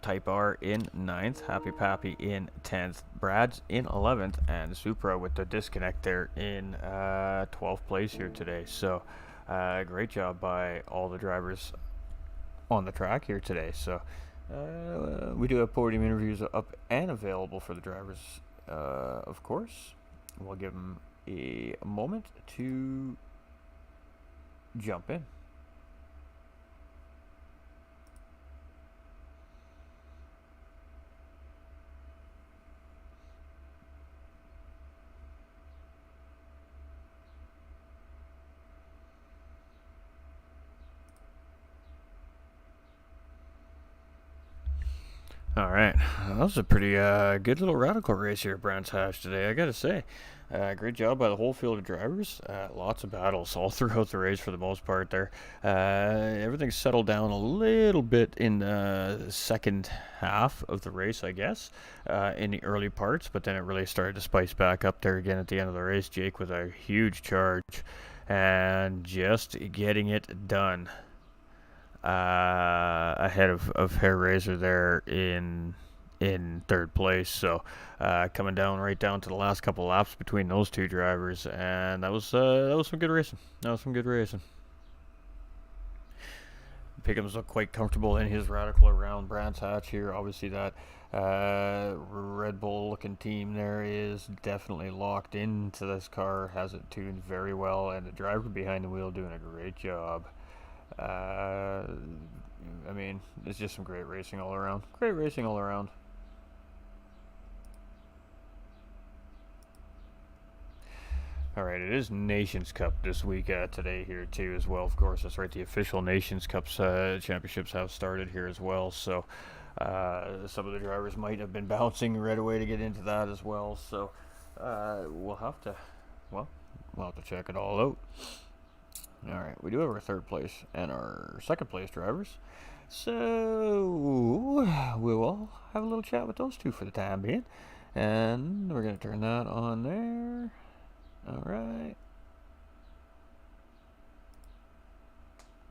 Type R in 9th, Happy Pappy in 10th, Brad's in 11th, and Supra with the disconnect there in 12th place here today. So great job by all the drivers on the track here today. So we do have podium interviews up and available for the drivers, of course. We'll give them a moment to jump in. All right, that was a pretty good little radical race here at Brands Hatch today, I gotta say. Great job by the whole field of drivers. Lots of battles all throughout the race for the most part there. Everything settled down a little bit in the second half of the race, I guess, in the early parts, but then it really started to spice back up there again at the end of the race. Jake with a huge charge and just getting it done. Ahead of Hair Razor there in 3rd place. So coming down right down to the last couple laps between those two drivers, and that was some good racing. Piggums looked quite comfortable in his radical around Brands Hatch here. Obviously that Red Bull looking team there is definitely locked into this car, has it tuned very well, and the driver behind the wheel doing a great job. I mean, it's just some great racing all around. Alright, it is Nations Cup this week today here too as well. Of course, that's right, the official Nations Cups championships have started here as well. So some of the drivers might have been bouncing right away to get into that as well. So we'll have to check it all out. Alright, we do have our 3rd place and our 2nd place drivers. So we will have a little chat with those two for the time being. And we're going to turn that on there. Alright.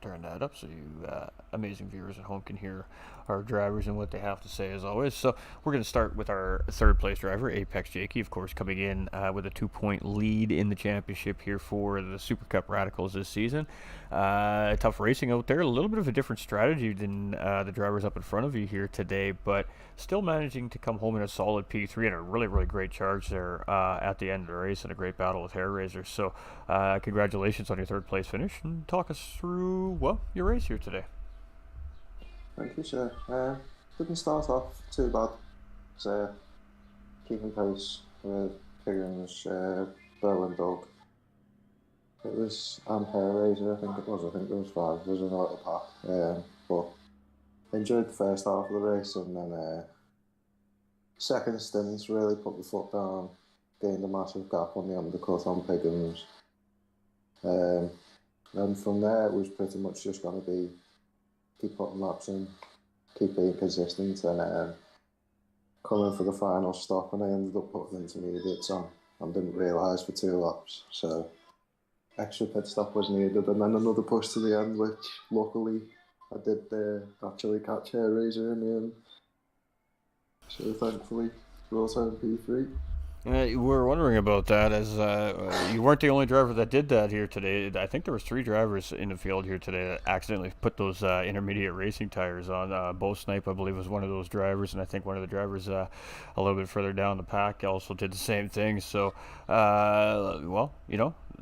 Turn that up so you amazing viewers at home can hear our drivers and what they have to say as always. So we're going to start with our 3rd place driver, Apex Jakey, of course, coming in with a 2-point lead in the championship here for the Supercup Radicals this season. Tough racing out there, a little bit of a different strategy than the drivers up in front of you here today, but still managing to come home in a solid P3 and a really, really great charge there at the end of the race and a great battle with Hair Razor. So congratulations on your 3rd place finish, and talk us through, your race here today. Thank you, sir. Didn't start off too bad. Keeping pace with Piggins, Bo and Doug. It was Hair Razor, I think it was. I think there was 5 of us in a little pack. But enjoyed the first half of the race, and then second stints really put the foot down, gained a massive gap on the undercut on Piggins. And from there, it was pretty much just going to be keep putting laps in, keep being consistent, and coming for the final stop, and I ended up putting intermediates on and didn't realise for 2 laps. So extra pit stop was needed, and then another push to the end, which luckily I did actually catch Hair Razor in the end. So thankfully, brought home P3. We were wondering about that, as you weren't the only driver that did that here today. I think there was 3 drivers in the field here today that accidentally put those intermediate racing tires on. Bo Snipe, I believe, was one of those drivers, and I think one of the drivers a little bit further down the pack also did the same thing. So, well,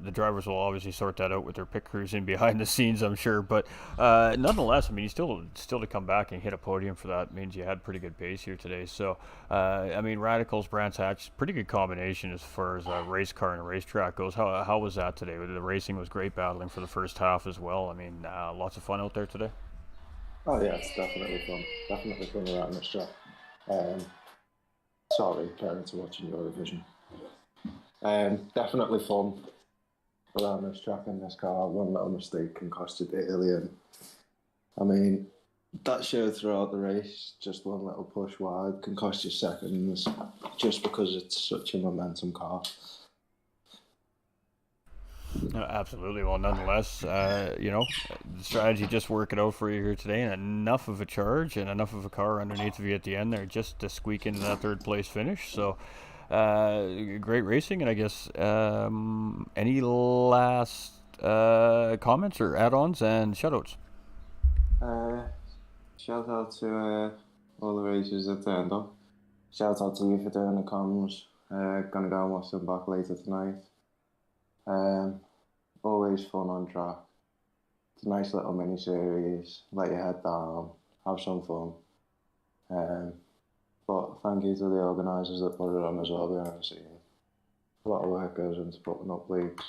the drivers will obviously sort that out with their pit crews in behind the scenes, I'm sure. But nonetheless, I mean, you still to come back and hit a podium for that means you had pretty good pace here today. So, I mean, Radicals, Brands Hatch, pretty good combination as far as a race car and a racetrack goes. How was that today? The racing was great, battling for the first half as well. I mean, lots of fun out there today. Oh yeah, it's definitely fun. Definitely fun around this track. Sorry, parents are watching Eurovision. Definitely fun around this track in this car. One little mistake can cost you daily, and I mean that showed throughout the race. Just one little push wide can cost you seconds, just because it's such a momentum car. No, absolutely. Well, nonetheless, the strategy just working out for you here today, and enough of a charge and enough of a car underneath of you at the end there just to squeak into that third place finish. So, great racing, and I guess any last comments or add-ons and shoutouts? Shout out to all the racers that turned up. Shout out to you for doing the comms. Gonna go and watch them back later tonight. Always fun on track. It's a nice little mini series. Let your head down, have some fun. But thank you to the organisers that put it on as well behind the scenes. A lot of work goes into putting up leagues.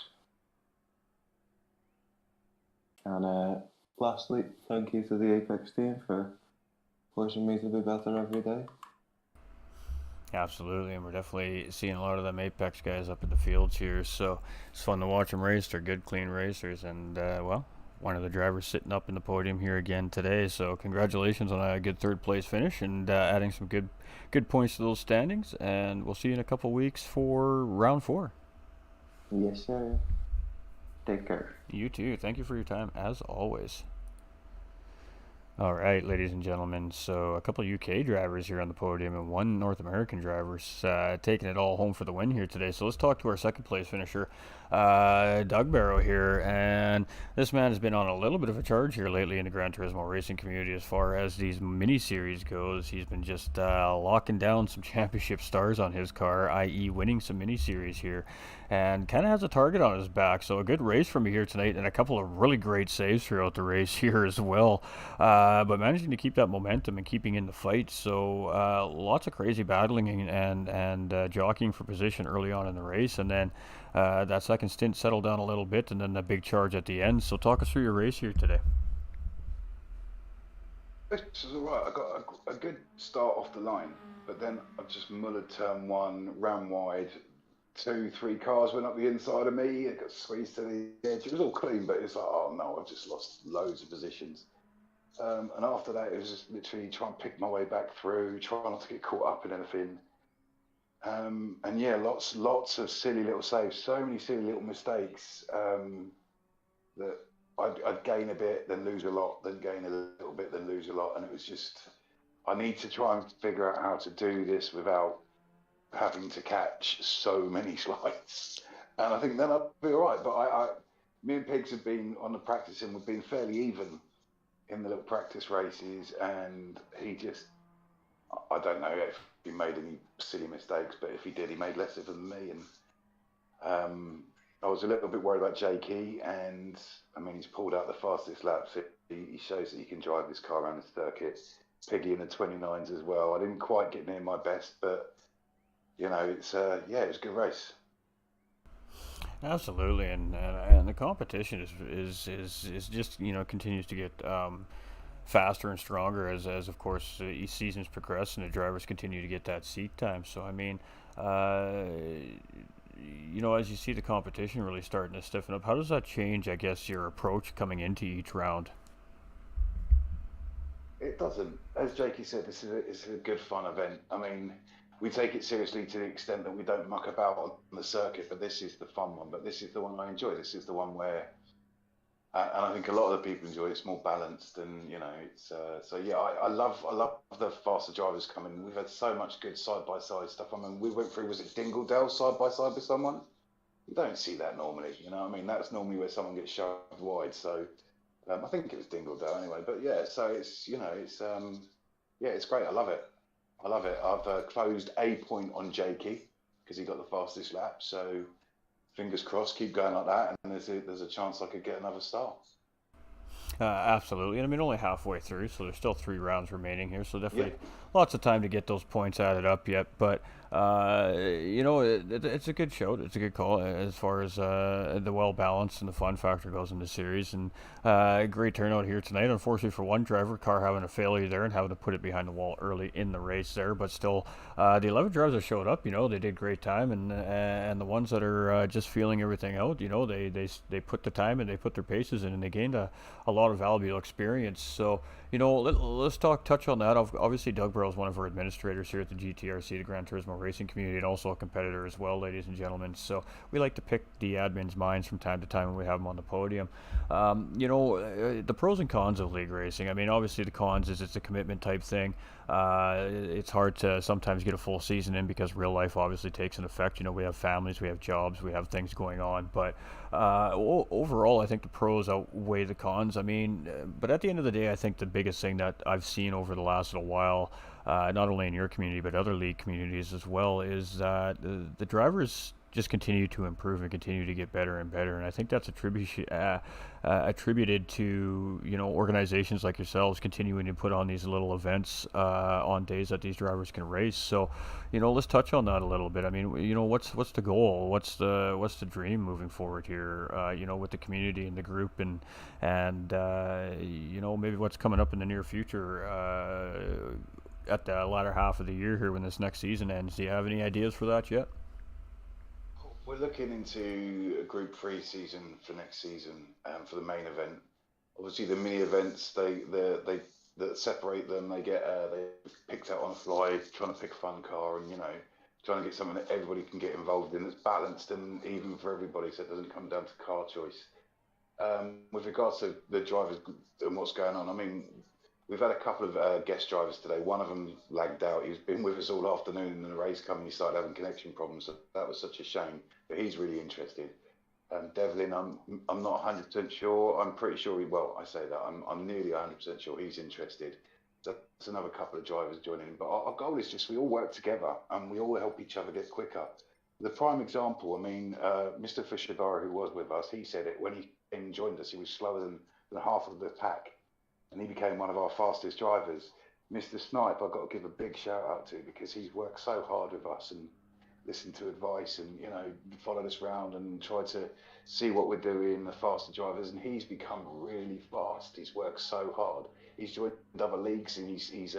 And lastly, thank you to the Apex team for pushing me to be better every day. Absolutely, and we're definitely seeing a lot of them Apex guys up in the fields here, so it's fun to watch them race. They're good, clean racers, and one of the drivers sitting up in the podium here again today. So congratulations on a good third place finish and adding some good points to those standings. And we'll see you in a couple weeks for round 4. Yes, sir. Take care. You too. Thank you for your time as always. All right, ladies and gentlemen, so a couple of UK drivers here on the podium and one North American driver's taking it all home for the win here today. So let's talk to our second place finisher, Doug Barrow here. And this man has been on a little bit of a charge here lately in the Gran Turismo racing community as far as these mini-series goes. He's been just locking down some championship stars on his car, i.e. winning some mini-series here. And kind of has a target on his back. So a good race from me here tonight and a couple of really great saves throughout the race here as well. But managing to keep that momentum and keeping in the fight. So lots of crazy battling and jockeying for position early on in the race. And then that second stint settled down a little bit and then the big charge at the end. So talk us through your race here today. This was all right. I got a good start off the line, but then I just mullered turn 1, ran wide. 2, 3 cars went up the inside of me. It got squeezed to the edge. It was all clean, but it's like, oh no, I've just lost loads of positions. And after that, it was just literally trying to pick my way back through, trying not to get caught up in anything. And yeah, lots of silly little saves, so many silly little mistakes that I'd gain a bit, then lose a lot, then gain a little bit, then lose a lot. And it was just, I need to try and figure out how to do this without having to catch so many slides. And I think then I'll be all right. But me and Pigs have been on the practicing, we've been fairly even in the little practice races, and he just, I don't know if he made any silly mistakes, but if he did, he made less of them than me. And I was a little bit worried about Jakey, and I mean, he's pulled out the fastest laps. He shows that he can drive this car around the circuit. Piggy in the 29s as well. I didn't quite get near my best, but you know, it's it was a good race. Absolutely, and the competition is just continues to get faster and stronger as of course each seasons progress and the drivers continue to get that seat time. So I mean, as you see the competition really starting to stiffen up, how does that change, I guess, your approach coming into each round? It doesn't. As Jakey said, it's a good fun event. I mean, we take it seriously to the extent that we don't muck about on the circuit, but this is the fun one. But this is the one I enjoy. This is the one where, and I think a lot of the people enjoy it. It's more balanced, and it's so yeah. I love the faster drivers coming. We've had so much good side by side stuff. I mean, we went through, was it Dingledale side by side with someone? You don't see that normally. You know what I mean? That's normally where someone gets shoved wide. So I think it was Dingledale anyway. But yeah, so it's yeah, it's great. I love it. I love it. I've closed a point on Jakey because he got the fastest lap. So fingers crossed, keep going like that, and there's a chance I could get another star. Absolutely, and I mean only halfway through, so there's still 3 rounds remaining here. So Yeah, definitely lots of time to get those points added up yet. But it's a good show. It's a good call as far as the well balance and the fun factor goes in the series. And great turnout here tonight. Unfortunately for one driver, car having a failure there and having to put it behind the wall early in the race there. But still, the 11 drivers that showed up, they did great time, and the ones that are just feeling everything out, they put the time and they put their paces in, and they gained a lot of valuable experience. So, let's touch on that. Obviously, Doug Burrow is one of our administrators here at the GTRC, the Gran Turismo Racing Community, and also a competitor as well, ladies and gentlemen. So we like to pick the admin's minds from time to time when we have them on the podium. The pros and cons of league racing. I mean, obviously the cons is it's a commitment type thing. It's hard to sometimes get a full season in because real life obviously takes an effect. We have families, we have jobs, we have things going on. But overall, I think the pros outweigh the cons. I mean, but at the end of the day, I think the biggest thing that I've seen over the last little while, not only in your community but other league communities as well, is that the drivers just continue to improve and continue to get better and better. And I think that's attributed to organizations like yourselves continuing to put on these little events on days that these drivers can race. So, let's touch on that a little bit. I mean, what's the goal? What's the dream moving forward here? With the community and the group, and maybe what's coming up in the near future. At the latter half of the year here when this next season ends. Do you have any ideas for that yet? we're looking into a Group Three season for next season for the main event. Obviously, the mini events they that separate them, they picked out on a fly, trying to pick a fun car, and trying to get something that everybody can get involved in that's balanced and even for everybody, so it doesn't come down to car choice. With regards to the drivers and what's going on, I mean, we've had a couple of guest drivers today. One of them lagged out. He's been with us all afternoon, and the race company started having connection problems. So that was such a shame. But he's really interested. Devlin, I'm not 100% sure. I'm pretty sure well, I say that I'm nearly 100% sure he's interested. So that's another couple of drivers joining. But our goal is just we all work together and we all help each other get quicker. The prime example, I mean, Mr. Fishadara, who was with us, he said it when he came and joined us. He was slower than half of the pack, and he became one of our fastest drivers. Mr. Snipe, I've got to give a big shout out to because he's worked so hard with us and listened to advice and followed us around and tried to see what we're doing, the faster drivers, and he's become really fast. He's worked so hard. He's joined other leagues and he's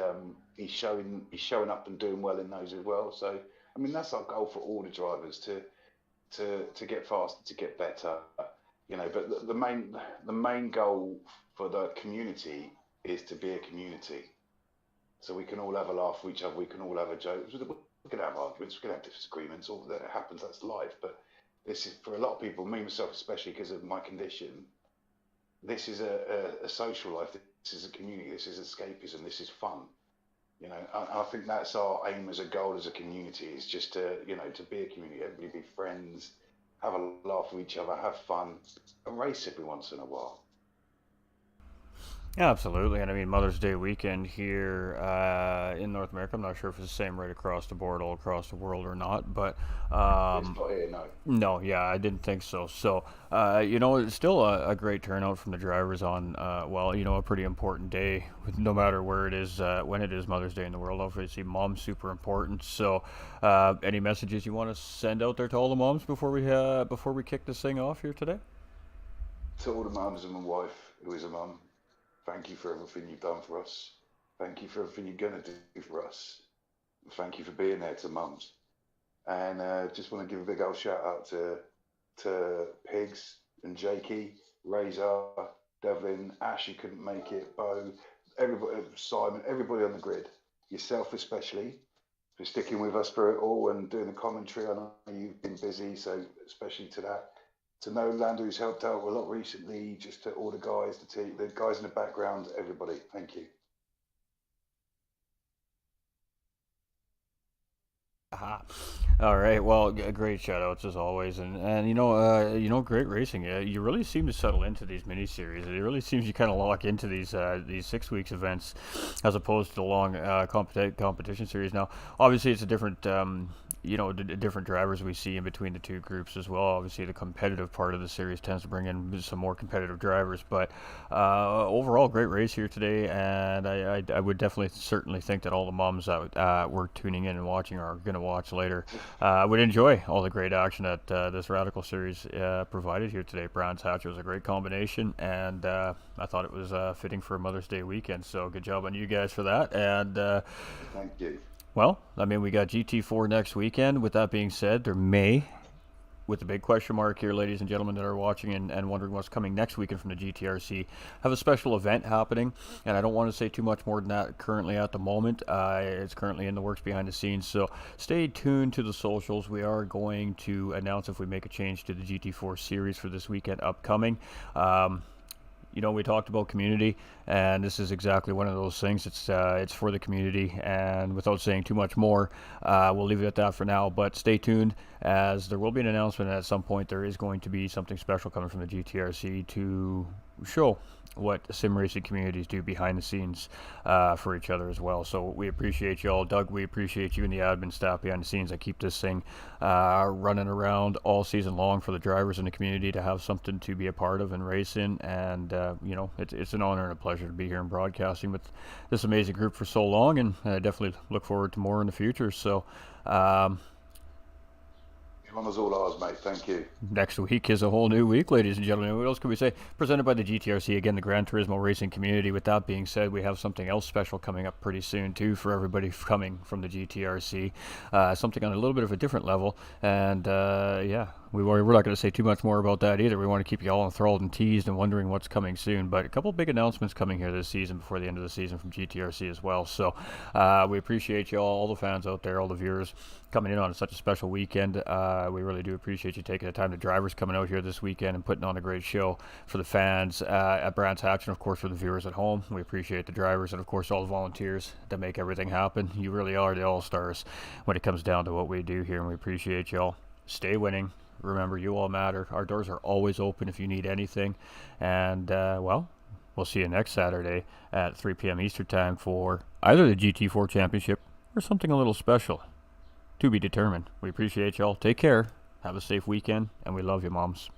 showing up and doing well in those as well. So I mean that's our goal for all the drivers to get faster, to get better. But the main goal for the community is to be a community. So we can all have a laugh with each other. We can all have a joke. We can have arguments. We can have disagreements. All that happens. That's life. But this is for a lot of people, me myself especially, because of my condition. This is a social life. This is a community. This is escapism. This is fun. I think that's our aim as a goal as a community. Is just to be a community. Everybody be friends, have a laugh with each other, have fun, and race every once in a while. Yeah, absolutely. And I mean, Mother's Day weekend here in North America, I'm not sure if it's the same right across the board, all across the world or not, but It's um, not here, no. no, yeah, I didn't think so. So, it's still a great turnout from the drivers on, a pretty important day, no matter where it is, when it is Mother's Day in the world. Obviously, mom's super important. So, any messages you want to send out there to all the moms before we kick this thing off here today? To all the mums and my wife, who is a mum, thank you for everything you've done for us. Thank you for everything you're going to do for us. Thank you for being there to mums. And just want to give a big old shout out to Pigs and Jakey, Razor, Devlin, Ash, who couldn't make it, Bo, everybody, Simon, everybody on the grid, yourself especially, for sticking with us through it all and doing the commentary. I know you've been busy, so especially to that. To know Lando, who's helped out a lot recently, just to all the guys, the guys in the background, everybody. Thank you. Aha. All right. Well, great shout outs as always, and great racing. You really seem to settle into these mini series. It really seems you kind of lock into these 6 weeks events, as opposed to the long competition series. Now, obviously, it's a different. Different drivers we see in between the two groups as well. Obviously, the competitive part of the series tends to bring in some more competitive drivers, but overall, great race here today, and I would certainly think that all the moms that were tuning in and watching are going to watch later would enjoy all the great action that this Radical series provided here today. Brands Hatch was a great combination, and I thought it was fitting for a Mother's Day weekend, so good job on you guys for that. And thank you. Well, I mean, we got GT4 next weekend. With that being said, there may, with the big question mark here, ladies and gentlemen that are watching and wondering what's coming next weekend from the GTRC, have a special event happening. And I don't want to say too much more than that currently at the moment. It's currently in the works behind the scenes. So stay tuned to the socials. We are going to announce if we make a change to the GT4 series for this weekend upcoming. We talked about community, and this is exactly one of those things. It's for the community, and without saying too much more, we'll leave it at that for now. But stay tuned, as there will be an announcement at some point. There is going to be something special coming from the GTRC to show what sim racing communities do behind the scenes for each other as well. So we appreciate you all. Doug, we appreciate you and the admin staff behind the scenes that keep this thing running around all season long for the drivers in the community to have something to be a part of and race in. And, it's an honor and a pleasure to be here and broadcasting with this amazing group for so long, and I definitely look forward to more in the future. So, Honor's all ours, mate. Thank you. Next week is a whole new week, ladies and gentlemen. What else can we say? Presented by the GTRC, again, the Gran Turismo racing community. With that being said, we have something else special coming up pretty soon, too, for everybody coming from the GTRC. Something on a little bit of a different level. And, we're not going to say too much more about that either. We want to keep you all enthralled and teased and wondering what's coming soon. But a couple big announcements coming here this season before the end of the season from GTRC as well. So we appreciate you all the fans out there, all the viewers coming in on such a special weekend. We really do appreciate you taking the time. The drivers coming out here this weekend and putting on a great show for the fans at Brands Hatch, and of course for the viewers at home. We appreciate the drivers and of course all the volunteers that make everything happen. You really are the all-stars when it comes down to what we do here, and we appreciate you all. Stay winning. Remember, you all matter. Our doors are always open if you need anything. And, we'll see you next Saturday at 3 p.m. Eastern Time for either the GT4 Championship or something a little special. To be determined. We appreciate y'all. Take care. Have a safe weekend. And we love you, moms.